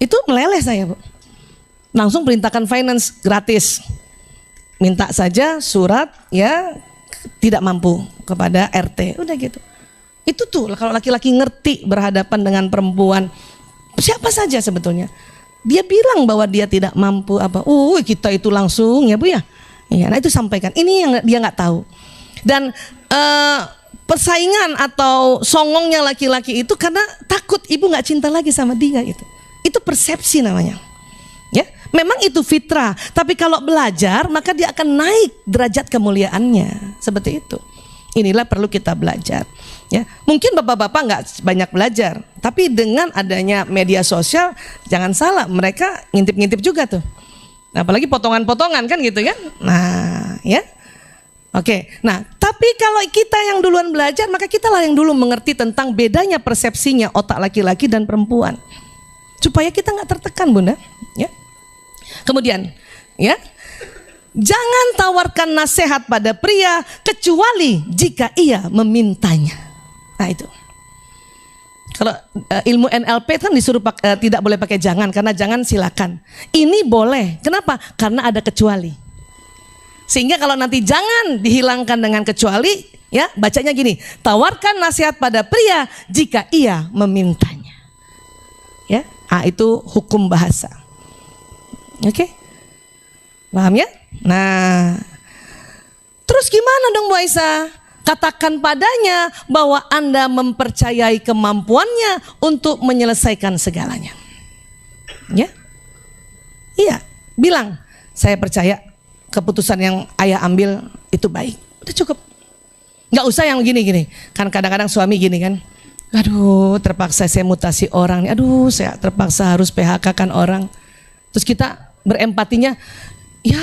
Itu meleleh saya Bu, langsung perintahkan finance gratis, minta saja surat ya tidak mampu kepada RT, udah gitu. Itu tuh kalau laki-laki ngerti berhadapan dengan perempuan siapa saja sebetulnya, dia bilang bahwa dia tidak mampu apa, kita itu langsung ya Bu ya. Ya, nah itu sampaikan. Ini yang dia nggak tahu. Dan persaingan atau songongnya laki-laki itu karena takut ibu nggak cinta lagi sama dia itu. Itu persepsi namanya. Ya, memang itu fitrah, tapi kalau belajar maka dia akan naik derajat kemuliaannya, seperti itu. Inilah perlu kita belajar. Ya, mungkin bapak-bapak nggak banyak belajar, tapi dengan adanya media sosial, jangan salah, mereka ngintip-ngintip juga tuh. Apalagi potongan-potongan kan gitu kan. Nah, ya. Oke, nah tapi kalau kita yang duluan belajar, maka kita lah yang dulu mengerti tentang bedanya persepsinya otak laki-laki dan perempuan, supaya kita nggak tertekan Bunda. Ya. Kemudian, ya, jangan tawarkan nasihat pada pria kecuali jika ia memintanya. Nah itu. Kalau ilmu NLP kan disuruh tidak boleh pakai jangan, karena jangan silakan. Ini boleh. Kenapa? Karena ada kecuali. Sehingga kalau nanti jangan dihilangkan dengan kecuali, ya bacanya gini, tawarkan nasihat pada pria jika ia memintanya. Ya, itu hukum bahasa. Oke, paham ya? Nah, terus gimana dong Bu Aisyah? Katakan padanya bahwa Anda mempercayai kemampuannya untuk menyelesaikan segalanya. Ya, iya, bilang saya percaya keputusan yang ayah ambil itu baik. Udah cukup. Nggak usah yang gini-gini. Kan kadang-kadang suami gini kan, aduh terpaksa saya mutasi orang nih, aduh saya terpaksa harus PHK kan orang. Terus kita berempatinya, ya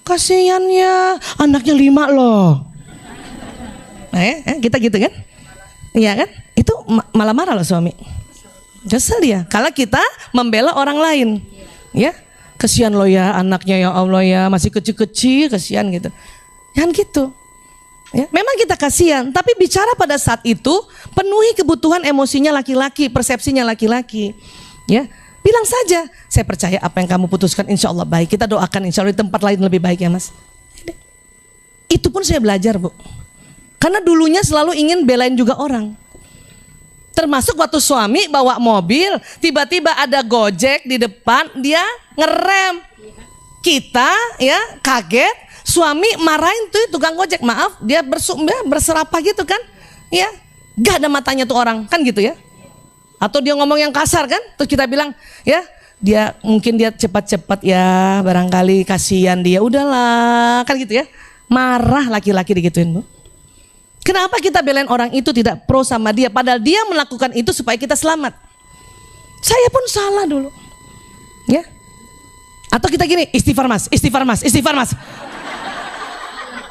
kasihan ya anaknya 5 loh. Nah kita gitu kan, iya kan, itu malah marah loh suami, kesel dia kalau kita membela orang lain. Ya kasihan loh ya anaknya, ya Allah ya masih kecil-kecil, kasihan gitu. Jangan gitu. Ya, memang kita kasihan, tapi bicara pada saat itu penuhi kebutuhan emosinya laki-laki, persepsinya laki-laki. Ya, bilang saja, saya percaya apa yang kamu putuskan insya Allah baik. Kita doakan insya Allah di tempat lain lebih baik ya Mas. Itu pun saya belajar Bu, karena dulunya selalu ingin belain juga orang. Termasuk waktu suami bawa mobil, tiba-tiba ada Gojek di depan, dia ngerem. Kita ya kaget, suami marahin tuh tukang Gojek, maaf dia berserapah gitu kan. Ya, gak ada matanya tuh orang, kan gitu ya. Atau dia ngomong yang kasar kan, terus kita bilang, ya dia mungkin dia cepat-cepat ya, barangkali kasihan dia, udahlah, kan gitu ya. Marah laki-laki digituin Bu. Kenapa kita belain orang itu tidak pro sama dia, padahal dia melakukan itu supaya kita selamat. Saya pun salah dulu. Ya. Atau kita gini, istighfar Mas, istighfar Mas, istighfar Mas.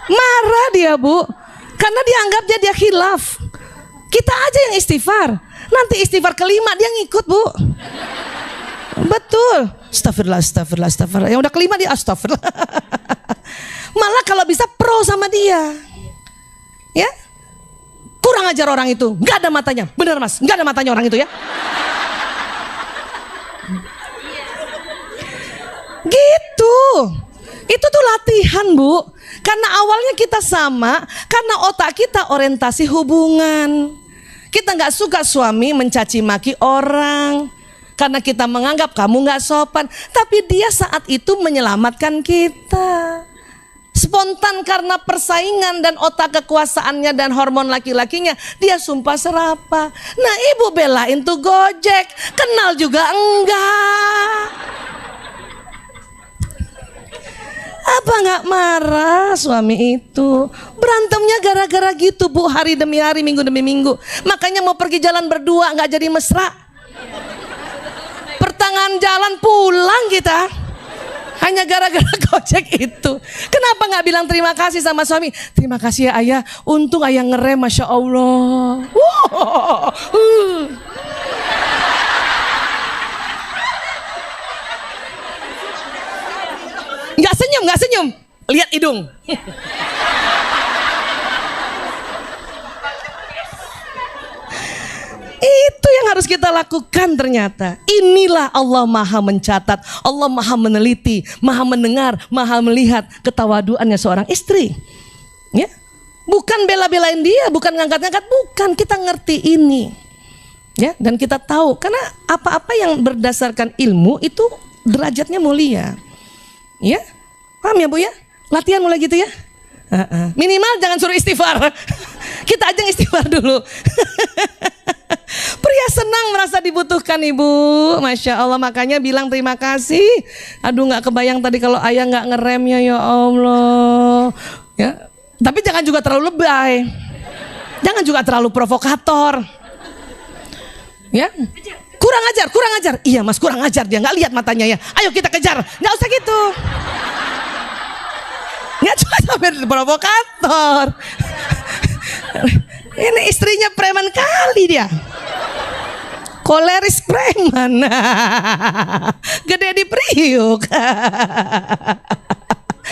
Marah dia Bu, karena dia anggap dia khilaf. Kita aja yang istighfar. Nanti istighfar kelima dia ngikut Bu. Betul. Astagfirullah, astagfirullah, astagfirullah. Yang udah kelima dia astagfirullah. Malah kalau bisa pro sama dia. Ya, kurang ajar orang itu, nggak ada matanya, benar Mas, nggak ada matanya orang itu ya. Gitu, itu tuh latihan Bu, karena awalnya kita sama, karena otak kita orientasi hubungan. Kita nggak suka suami mencaci maki orang, karena kita menganggap kamu nggak sopan, tapi dia saat itu menyelamatkan kita. Spontan karena persaingan dan otak kekuasaannya dan hormon laki-lakinya, dia sumpah serapah. Nah ibu belain tuh Gojek, kenal juga enggak. Apa nggak marah suami itu? Berantemnya gara-gara gitu bu, hari demi hari, minggu demi minggu. Makanya mau pergi jalan berdua nggak jadi mesra. Pertengahan jalan pulang kita. Hanya gara-gara Gojek itu. Kenapa nggak bilang terima kasih sama suami? Terima kasih ya ayah, untung ayah ngerem, Masya Allah. Nggak senyum, nggak senyum. Lihat hidung. Itu yang harus kita lakukan ternyata. Inilah Allah maha mencatat, Allah maha meneliti, maha mendengar, maha melihat ketawaduannya seorang istri. Ya, bukan bela-belain dia, bukan ngangkat-ngangkat, bukan. Kita ngerti ini. Ya, dan kita tahu karena apa-apa yang berdasarkan ilmu itu derajatnya mulia. Ya, paham ya bu ya? Latihan mulai gitu ya. Minimal jangan suruh istighfar. Kita aja istighfar dulu. Pria senang merasa dibutuhkan ibu, Masya Allah. Makanya bilang terima kasih. Aduh nggak kebayang tadi kalau ayah nggak ngeremnya ya Allah. Ya, tapi jangan juga terlalu lebay. Jangan juga terlalu provokator. Ya, kurang ajar. Iya mas, kurang ajar dia, nggak lihat matanya ya. Ayo kita kejar, nggak usah gitu. Nggak cuma sampai provokator. Ini istrinya preman kali dia. Koleris preman. Gede di Priuk.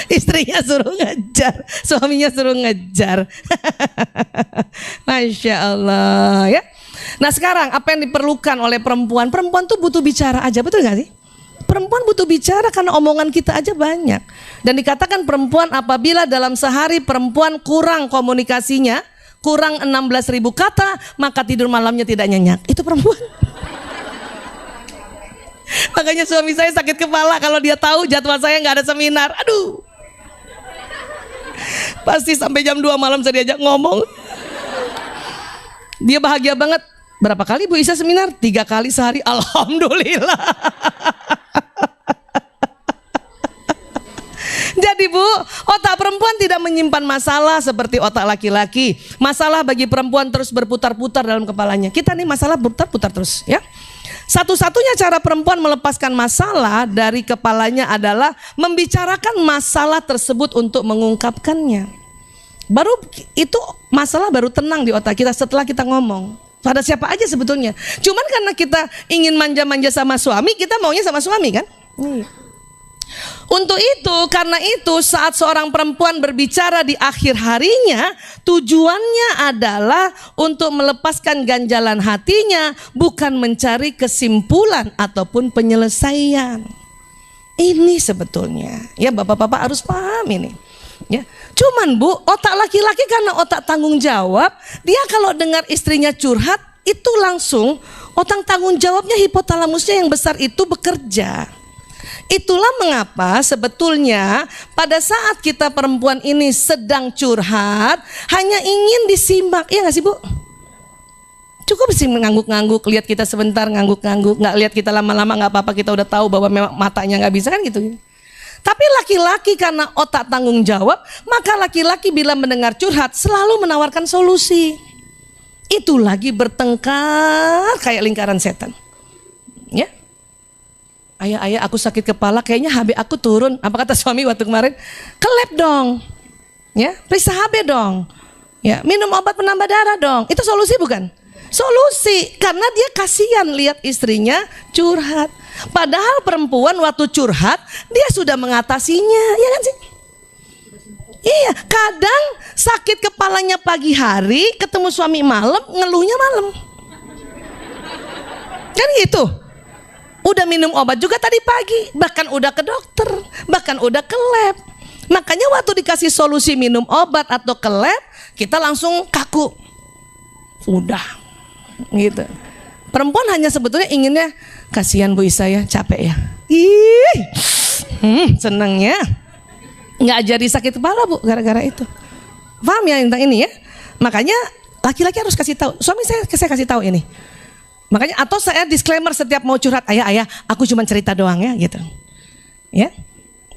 Istrinya suruh ngejar, suaminya suruh ngejar. Masya Allah ya. Nah sekarang apa yang diperlukan oleh perempuan? Perempuan tuh butuh bicara aja, betul gak sih? Perempuan butuh bicara karena omongan kita aja banyak. Dan dikatakan perempuan apabila dalam sehari perempuan kurang komunikasinya, kurang 16.000 kata, maka tidur malamnya tidak nyenyak. Itu perempuan. Makanya suami saya sakit kepala kalau dia tahu jadwal saya nggak ada seminar. Aduh, pasti sampai jam 2 malam saya diajak ngomong. Dia bahagia banget. Berapa kali Bu Isa seminar? 3 kali sehari. Alhamdulillah. Jadi Bu, otak perempuan tidak menyimpan masalah seperti otak laki-laki. Masalah bagi perempuan terus berputar-putar dalam kepalanya. Kita nih masalah berputar-putar terus ya. Satu-satunya cara perempuan melepaskan masalah dari kepalanya adalah membicarakan masalah tersebut untuk mengungkapkannya. Baru itu masalah baru tenang di otak kita setelah kita ngomong. Pada siapa aja sebetulnya. Cuman karena kita ingin manja-manja sama suami, kita maunya sama suami kan? Untuk itu, karena itu saat seorang perempuan berbicara di akhir harinya, tujuannya adalah untuk melepaskan ganjalan hatinya, bukan mencari kesimpulan ataupun penyelesaian. Ini sebetulnya, ya bapak-bapak harus paham ini. Ya, cuman Bu, otak laki-laki karena otak tanggung jawab, dia kalau dengar istrinya curhat, itu langsung otak tanggung jawabnya, hipotalamusnya yang besar itu bekerja. Itulah mengapa sebetulnya pada saat kita perempuan ini sedang curhat hanya ingin disimak, iya gak sih Bu? Cukup sih mengangguk-ngangguk, lihat kita sebentar ngangguk-ngangguk, nggak lihat kita lama-lama nggak apa-apa, kita udah tahu bahwa memang matanya nggak bisa kan gitu. Tapi laki-laki karena otak tanggung jawab, maka laki-laki bila mendengar curhat selalu menawarkan solusi. Itu lagi bertengkar kayak lingkaran setan. Ya. Ayah aku sakit kepala, kayaknya HB aku turun. Apa kata suami waktu kemarin? Ke lab dong, ya, periksa HB dong, ya, minum obat penambah darah dong. Itu solusi bukan? Solusi, karena dia kasihan lihat istrinya curhat. Padahal perempuan waktu curhat dia sudah mengatasinya, ya kan sih? Iya, kadang sakit kepalanya pagi hari, ketemu suami malam, ngeluhnya malam. Kan gitu. Udah minum obat juga tadi pagi, bahkan udah ke dokter, bahkan udah ke lab. Makanya waktu dikasih solusi minum obat atau ke lab, kita langsung kaku. Udah, gitu. Perempuan hanya sebetulnya inginnya, kasihan Bu Isa ya, capek ya. Ih, senangnya. nggak jadi sakit kepala Bu gara-gara itu. Paham ya tentang ini ya? Makanya laki-laki harus kasih tahu. Suami saya kasih tahu ini. Makanya atau saya disclaimer setiap mau curhat, ayah, aku cuma cerita doang ya gitu. Ya.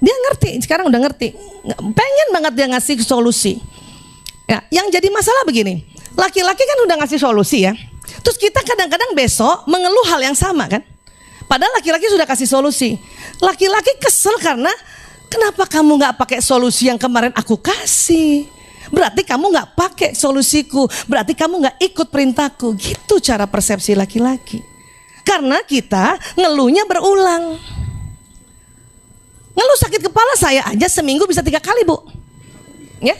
Dia ngerti, sekarang udah ngerti. Pengen banget dia ngasih solusi. Ya, yang jadi masalah begini. Laki-laki kan udah ngasih solusi ya. Terus kita kadang-kadang besok mengeluh hal yang sama kan? Padahal laki-laki sudah kasih solusi. Laki-laki kesel karena kenapa kamu nggak pakai solusi yang kemarin aku kasih? Berarti kamu nggak pakai solusiku. Berarti kamu nggak ikut perintahku. Gitu cara persepsi laki-laki. Karena kita ngeluhnya berulang. Ngeluh sakit kepala saya aja seminggu bisa 3 kali Bu. Ya.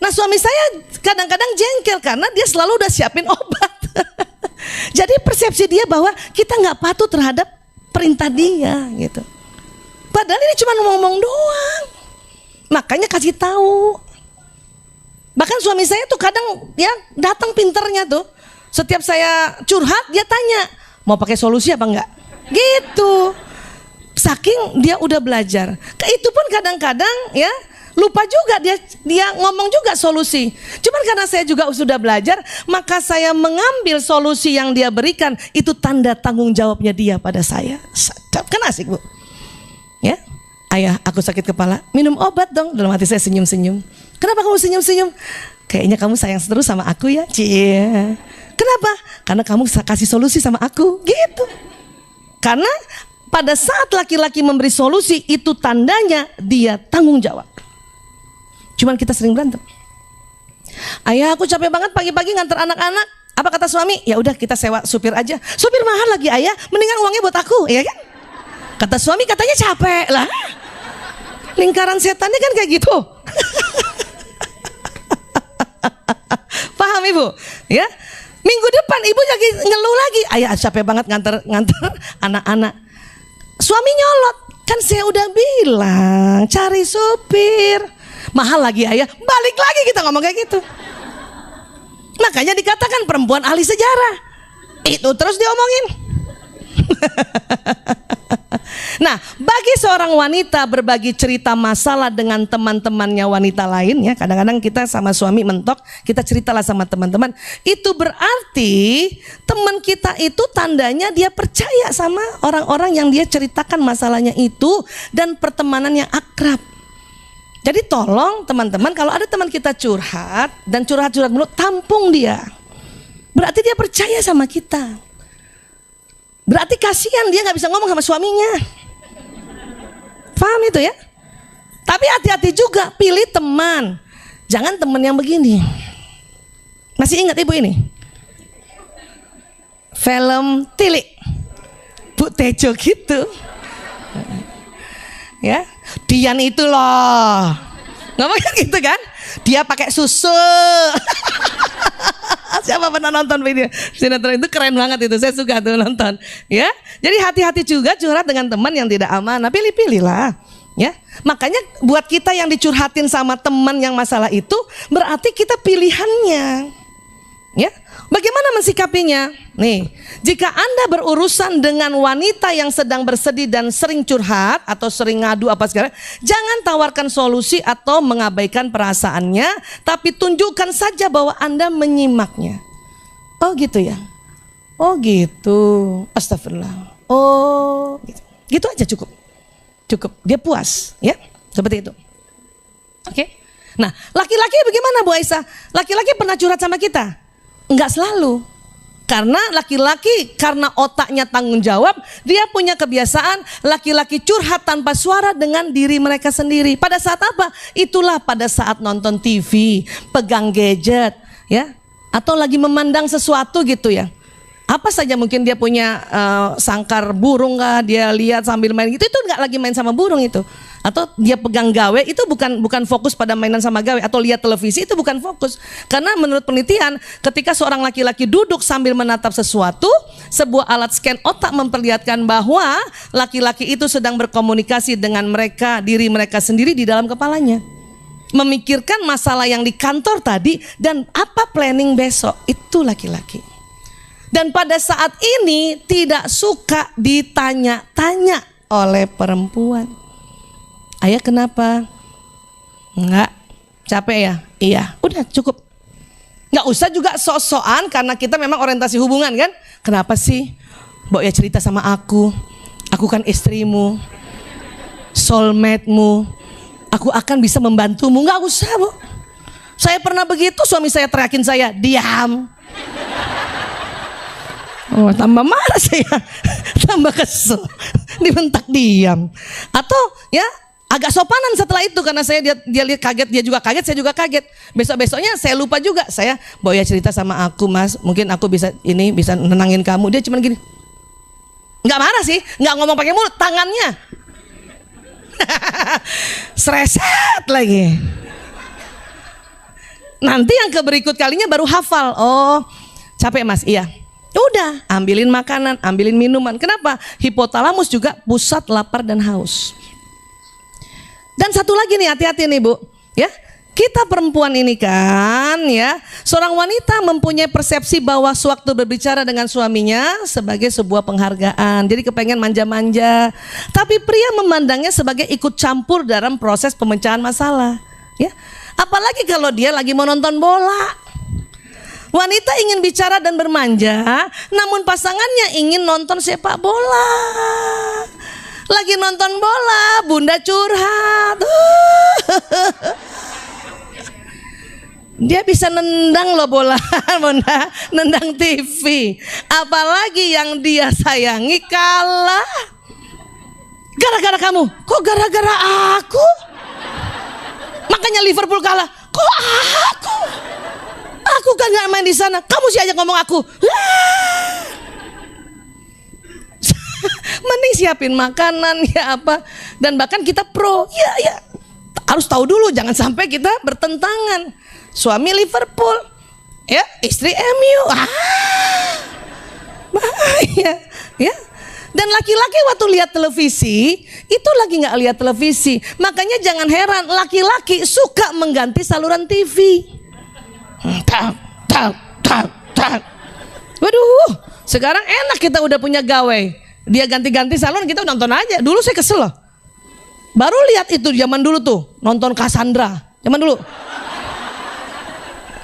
Nah suami saya kadang-kadang jengkel karena dia selalu udah siapin obat. Jadi persepsi dia bahwa kita nggak patuh terhadap perintah dia gitu. Padahal ini cuma ngomong doang. Makanya kasih tahu. Bahkan suami saya tuh kadang ya datang pinternya tuh. Setiap saya curhat dia tanya mau pakai solusi apa enggak. Gitu. Saking dia udah belajar. Itu pun kadang-kadang ya lupa juga dia ngomong juga solusi. Cuman karena saya juga sudah belajar, maka saya mengambil solusi yang dia berikan. Itu tanda tanggung jawabnya dia pada saya. Kan asik Bu. Ya, ayah aku sakit kepala, minum obat dong. Dalam hati saya senyum-senyum. Kenapa kamu senyum-senyum? Kayaknya kamu sayang terus sama aku ya. Cie. Kenapa? Karena kamu kasih solusi sama aku. Gitu. Karena pada saat laki-laki memberi solusi, itu tandanya dia tanggung jawab. Cuman kita sering berantem. Ayah aku capek banget pagi-pagi ngantar anak-anak. Apa kata suami? Ya udah kita sewa supir aja. Supir mahal lagi ayah, mendingan uangnya buat aku, ya kan? Kata suami katanya capek lah. Lingkaran setannya kan kayak gitu. Paham Ibu? Ya. Minggu depan ibu lagi ngeluh lagi. Ayah capek banget ngantar anak-anak. Suami nyolot. Kan saya udah bilang cari supir. Mahal lagi ayah. Balik lagi kita ngomong kayak gitu. Makanya dikatakan perempuan ahli sejarah. Itu terus diomongin. Nah, bagi seorang wanita berbagi cerita masalah dengan teman-temannya wanita lain ya, kadang-kadang kita sama suami mentok, kita ceritalah sama teman-teman. Itu berarti teman kita itu tandanya dia percaya sama orang-orang yang dia ceritakan masalahnya itu dan pertemanan yang akrab. Jadi tolong teman-teman, kalau ada teman kita curhat dan curhat-curhat mulu, tampung dia. Berarti dia percaya sama kita. Berarti kasihan dia nggak bisa ngomong sama suaminya. Paham itu ya? Tapi hati-hati juga, pilih teman. Jangan teman yang begini. Masih ingat ibu ini? Film Tilik, Bu Tejo gitu. Ya, Dian itu loh. Ngomongnya gitu kan? Dia pakai susu. Siapa pernah nonton video sinetron itu? Keren banget itu, saya suka tuh nonton. Ya, jadi hati-hati juga curhat dengan teman yang tidak amanah. Pilih-pilih lah. Ya, makanya buat kita yang dicurhatin sama teman yang masalah itu, berarti kita pilihannya. Ya, bagaimana mensikapinya? Nih, jika Anda berurusan dengan wanita yang sedang bersedih dan sering curhat atau sering ngadu apa segala, jangan tawarkan solusi atau mengabaikan perasaannya, tapi tunjukkan saja bahwa Anda menyimaknya. Oh gitu ya? Oh gitu. Astagfirullah. Oh gitu. Gitu aja cukup. Cukup. Dia puas, ya? Seperti itu. Oke? Nah, laki-laki bagaimana Bu Aisyah? Laki-laki pernah curhat sama kita? Enggak selalu. Karena laki-laki karena otaknya tanggung jawab, dia punya kebiasaan laki-laki curhat tanpa suara dengan diri mereka sendiri. Pada saat apa? Itulah pada saat nonton TV, pegang gadget, ya, atau lagi memandang sesuatu gitu ya. Apa saja mungkin dia punya sangkar burung kah, dia lihat sambil main gitu, itu enggak lagi main sama burung itu. Atau dia pegang gawe, itu bukan fokus pada mainan sama gawe. Atau lihat televisi, itu bukan fokus. Karena menurut penelitian, ketika seorang laki-laki duduk sambil menatap sesuatu, sebuah alat scan otak memperlihatkan bahwa laki-laki itu sedang berkomunikasi dengan mereka, diri mereka sendiri di dalam kepalanya. Memikirkan masalah yang di kantor tadi dan apa planning besok. Itu laki-laki. Dan pada saat ini tidak suka ditanya-tanya oleh perempuan. Ayah kenapa? Enggak. Capek ya? Iya. Udah cukup. Nggak usah juga sok-sokan karena kita memang orientasi hubungan kan. Kenapa sih Mbok ya cerita sama aku? Aku kan istrimu, soulmate-mu. Aku akan bisa membantumu. Nggak usah, Bu. Saya pernah begitu, suami saya teriakin saya, diam. Oh, tambah marah saya, tambah kesel, dibentak diam. Atau ya agak sopanan setelah itu karena dia lihat kaget, dia juga kaget, saya juga kaget. Besok-besoknya saya lupa juga, saya Boya cerita sama aku, Mas, mungkin aku bisa nenangin kamu. Dia cuma gini, nggak marah sih, nggak ngomong pakai mulut, tangannya sreset lagi. Nanti yang berikut kalinya baru hafal. Oh, capek Mas, iya. Udah, ambilin makanan, ambilin minuman. Kenapa? Hipotalamus juga pusat lapar dan haus. Dan satu lagi nih, hati-hati nih Bu, ya. Kita perempuan ini kan ya, seorang wanita mempunyai persepsi bahwa sewaktu berbicara dengan suaminya sebagai sebuah penghargaan. Jadi kepengen manja-manja. Tapi pria memandangnya sebagai ikut campur dalam proses pemecahan masalah, ya. Apalagi kalau dia lagi mau nonton bola. Wanita ingin bicara dan bermanja, namun pasangannya ingin nonton sepak bola. Lagi nonton bola, bunda curhat. Dia bisa nendang loh bola, bunda, nendang TV. Apalagi yang dia sayangi kalah. Gara-gara kamu, kok gara-gara aku? Makanya Liverpool kalah. Kok aku? Aku kan gak main di sana. Kamu sih aja ngomong aku. Mending siapin makanan ya apa. Dan bahkan kita pro. Ya harus tahu dulu, jangan sampai kita bertentangan. Suami Liverpool, ya istri MU. Bahaya, ya. Dan laki-laki waktu lihat televisi itu lagi nggak lihat televisi. Makanya jangan heran laki-laki suka mengganti saluran TV. Waduh, sekarang enak kita udah punya gawe. Dia ganti-ganti saluran, kita nonton aja. Dulu saya kesel loh. Baru lihat itu zaman dulu tuh, nonton Cassandra. Zaman dulu.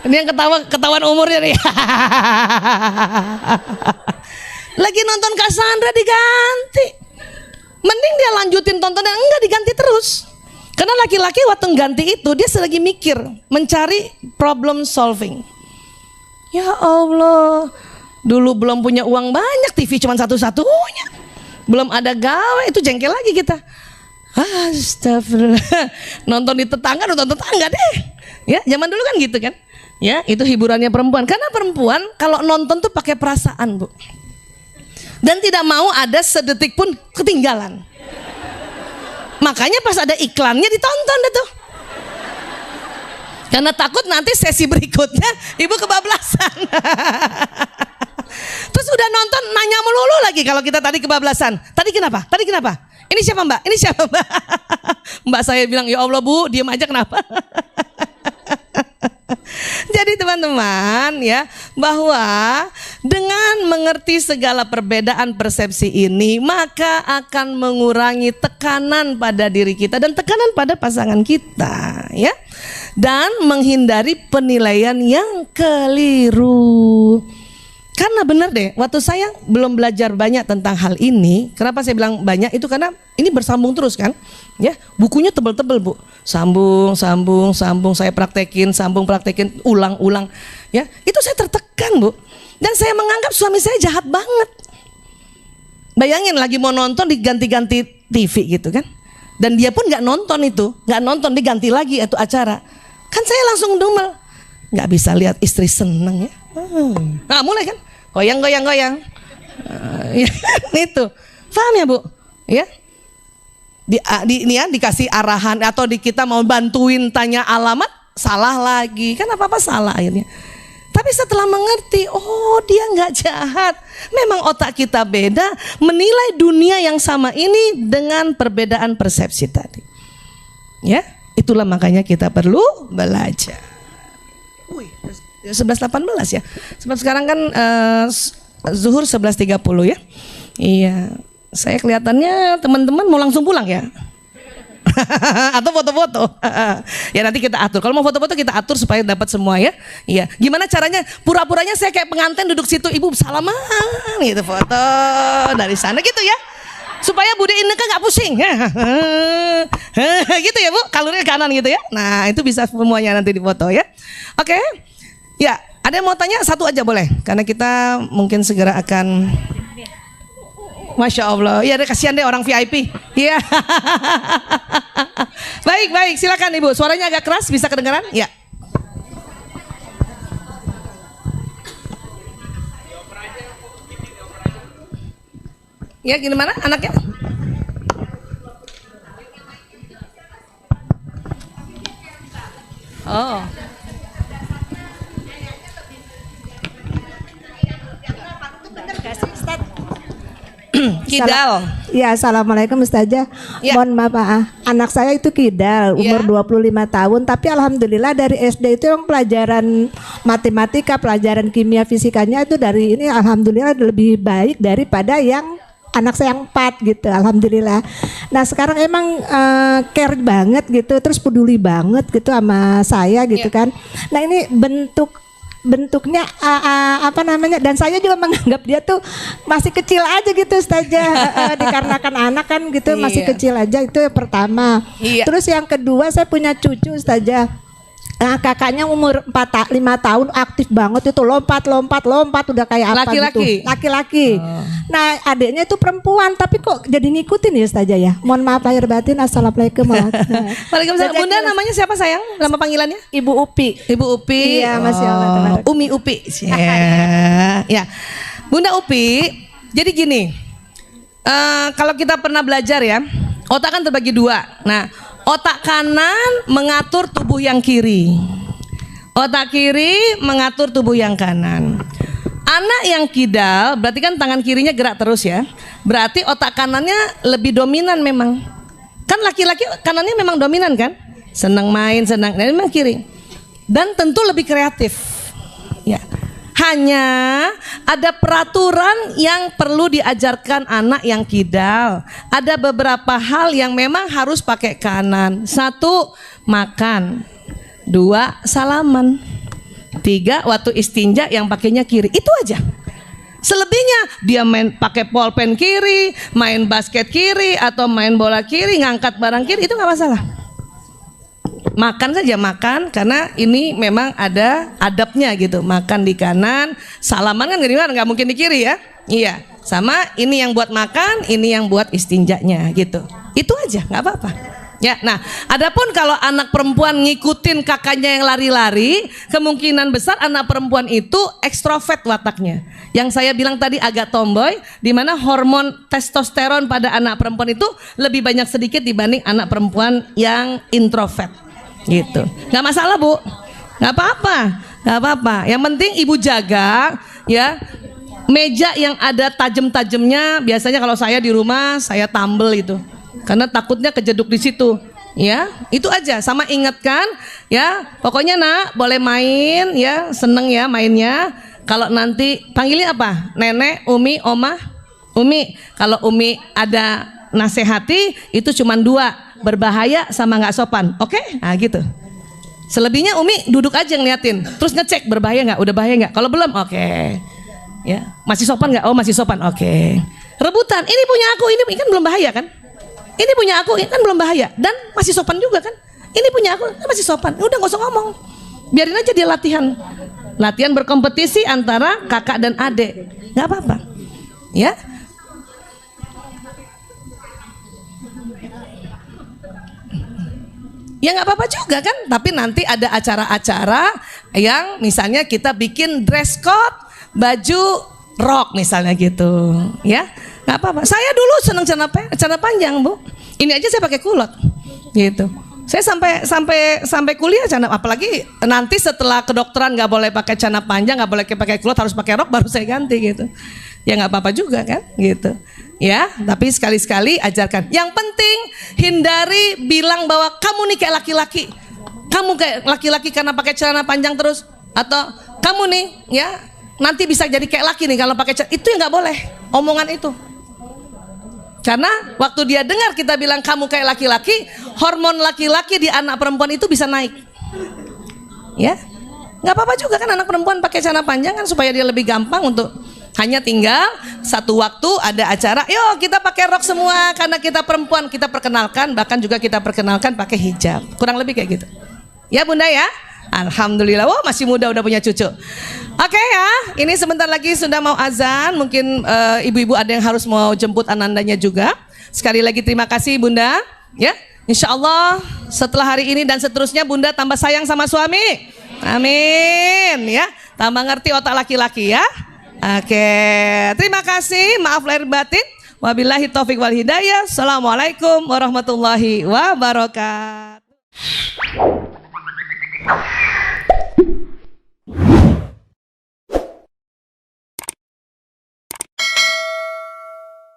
Ini yang ketahuan umurnya nih. Lagi nonton Cassandra diganti. Mending dia lanjutin tontonnya, enggak diganti terus. Karena laki-laki waktu ganti itu dia selagi mikir, mencari problem solving. Ya Allah, dulu belum punya uang banyak, TV cuma satu-satunya. Belum ada gawe, itu jengkel lagi kita. Astagfirullah. Nonton di tetangga, nonton tetangga deh. Ya, zaman dulu kan gitu kan. Ya, itu hiburannya perempuan. Karena perempuan kalau nonton tuh pakai perasaan, Bu. Dan tidak mau ada sedetik pun ketinggalan. Makanya pas ada iklannya ditonton deh tuh. Karena takut nanti sesi berikutnya ibu kebablasan. Terus udah nonton nanya melulu lagi kalau kita tadi kebablasan. Tadi kenapa? Tadi kenapa? Ini siapa Mbak? Ini siapa Mbak? Mbak saya bilang, ya Allah Bu, diam aja kenapa? Jadi teman-teman ya, bahwa dengan mengerti segala perbedaan persepsi ini, maka akan mengurangi tekanan pada diri kita dan tekanan pada pasangan kita, ya. Dan menghindari penilaian yang keliru. Karena benar deh, waktu saya belum belajar banyak tentang hal ini. Kenapa saya bilang banyak? Itu karena ini bersambung terus kan, ya. Bukunya tebel-tebel Bu, sambung, saya praktekin, praktekin, ulang, ya. Itu saya tertekan Bu, dan saya menganggap suami saya jahat banget. Bayangin lagi mau nonton diganti-ganti TV gitu kan, dan dia pun nggak nonton itu, nggak nonton, diganti lagi itu acara. Kan saya langsung dumel, nggak bisa lihat istri seneng ya. Nah mulai kan goyang. Itu paham ya Bu ya, dikasih arahan atau kita mau bantuin tanya alamat salah lagi kan, apa salah akhirnya. Tapi setelah mengerti, oh dia nggak jahat, memang otak kita beda, menilai dunia yang sama ini dengan perbedaan persepsi tadi ya. Itulah makanya kita perlu belajar. 11.18 ya. Sebab sekarang kan zuhur 11.30 ya. Iya. Saya kelihatannya teman-teman mau langsung pulang ya. Atau foto-foto. Ya nanti kita atur. Kalau mau foto-foto kita atur supaya dapat semua ya. Iya. Gimana caranya? Pura-puranya saya kayak pengantin duduk situ, ibu salaman gitu, foto dari sana gitu ya. Supaya Bude Inneke nggak pusing. Gitu ya Bu, kalurnya kanan gitu ya. Nah itu bisa semuanya nanti difoto ya. Oke. Ya, ada yang mau tanya? Satu aja boleh. Karena kita mungkin segera akan. Masya Allah. Ya kasihan deh orang VIP. Iya. Baik, silakan Ibu. Suaranya agak keras, bisa kedengaran? Ya. Ya gimana anaknya? Oh. Kidal. Ya, assalamualaikum Ustazah. Ya. Mohon maaf, anak saya itu kidal, umur 25 tahun, tapi alhamdulillah dari SD itu yang pelajaran matematika, pelajaran kimia, fisikanya itu dari ini alhamdulillah lebih baik daripada yang anak saya yang 4 gitu, alhamdulillah. Nah sekarang emang care banget gitu, terus peduli banget gitu sama saya gitu kan. Nah ini bentuknya apa namanya, dan saya juga menganggap dia tuh masih kecil aja gitu Ustazah. Dikarenakan anak kan gitu masih kecil aja, itu yang pertama. Terus yang kedua saya punya cucu Ustazah. Nah, kakaknya umur 5 tahun aktif banget itu, lompat udah kayak apa gitu. Laki-laki. Nah adiknya itu perempuan tapi kok jadi ngikutin ya Ustazah ya. Mohon maaf lahir batin. Assalamualaikum warahmatullahi wabarakatuh. Waalaikumsalam. Bunda namanya siapa sayang? Nama panggilannya? Ibu Upi. Ibu Upi. Iya, Masya Allah. Umi Upi. Ya. Bunda Upi. Jadi gini. Kalau kita pernah belajar ya, otak kan terbagi 2. Nah, otak kanan mengatur tubuh yang kiri. Otak kiri mengatur tubuh yang kanan. Anak yang kidal berarti kan tangan kirinya gerak terus ya. Berarti otak kanannya lebih dominan memang. Kan laki-laki kanannya memang dominan kan? Senang main, senang. Nah, memang kiri. Dan tentu lebih kreatif. Ya. Hanya ada peraturan yang perlu diajarkan anak yang kidal. Ada beberapa hal yang memang harus pakai kanan. 1, makan. 2, salaman. 3, waktu istinja yang pakainya kiri. Itu aja. Selebihnya dia main pakai pulpen kiri, main basket kiri, atau main bola kiri, ngangkat barang kiri, itu nggak masalah. Makan saja, makan, karena ini memang ada adabnya gitu. Makan di kanan, salaman kan nggak mungkin di kiri ya. Iya, sama ini yang buat makan, ini yang buat istinjanya gitu. Itu aja, nggak apa-apa. Ya, nah, adapun kalau anak perempuan ngikutin kakaknya yang lari-lari, kemungkinan besar anak perempuan itu ekstrovert wataknya. Yang saya bilang tadi agak tomboy, di mana hormon testosteron pada anak perempuan itu lebih banyak sedikit dibanding anak perempuan yang introvert. Gitu. Nggak masalah Bu, nggak apa-apa. Yang penting ibu jaga ya. Meja yang ada tajem-tajemnya, biasanya kalau saya di rumah saya tambel itu. Karena takutnya kejeduk di situ, ya itu aja. Sama ingatkan, ya pokoknya nak boleh main, ya seneng ya mainnya. Kalau nanti panggilnya apa? Nenek, Umi, Oma, Umi. Kalau Umi ada nasihati itu cuma 2, berbahaya sama nggak sopan, oke? Nah gitu. Selebihnya Umi duduk aja ngeliatin, terus ngecek berbahaya nggak, udah bahaya nggak? Kalau belum, oke. Ya masih sopan nggak? Oh masih sopan, oke. Rebutan, ini punya aku, ini kan belum bahaya kan? Ini punya aku, ini kan belum bahaya dan masih sopan juga kan? Ini punya aku, kan masih sopan. Udah nggak usah ngomong, biarin aja dia latihan. Latihan berkompetisi antara kakak dan adik, nggak apa-apa, ya. Ya nggak apa-apa juga kan, tapi nanti ada acara-acara yang misalnya kita bikin dress code, baju rok misalnya gitu, ya nggak apa-apa. Saya dulu seneng celana panjang Bu, ini aja saya pakai kulot, gitu. Saya sampai kuliah celana, apalagi nanti setelah kedokteran nggak boleh pakai celana panjang, nggak boleh pakai kulot, harus pakai rok, baru saya ganti gitu. Ya nggak apa-apa juga kan, gitu. Ya, tapi sekali-sekali ajarkan. Yang penting hindari bilang bahwa kamu nih kayak laki-laki. Kamu kayak laki-laki karena pakai celana panjang terus, atau kamu nih ya nanti bisa jadi kayak laki nih kalau pakai celana. Itu yang nggak boleh. Omongan itu. Karena waktu dia dengar kita bilang kamu kayak laki-laki, hormon laki-laki di anak perempuan itu bisa naik. Ya, nggak apa-apa juga kan anak perempuan pakai celana panjang kan supaya dia lebih gampang untuk, hanya tinggal satu waktu ada acara, yuk kita pakai rok semua karena kita perempuan, kita perkenalkan, bahkan juga kita perkenalkan pakai hijab, kurang lebih kayak gitu. Ya Bunda ya, alhamdulillah, wah masih muda udah punya cucu. Oke ya, ini sebentar lagi sudah mau azan, mungkin ibu-ibu ada yang harus mau jemput anandanya juga. Sekali lagi terima kasih Bunda, ya. Insya Allah setelah hari ini dan seterusnya Bunda tambah sayang sama suami. Amin ya, tambah ngerti otak laki-laki ya. Oke, terima kasih, maaf lahir batin. Wabillahi taufik wal hidayah. Assalamualaikum warahmatullahi wabarakatuh.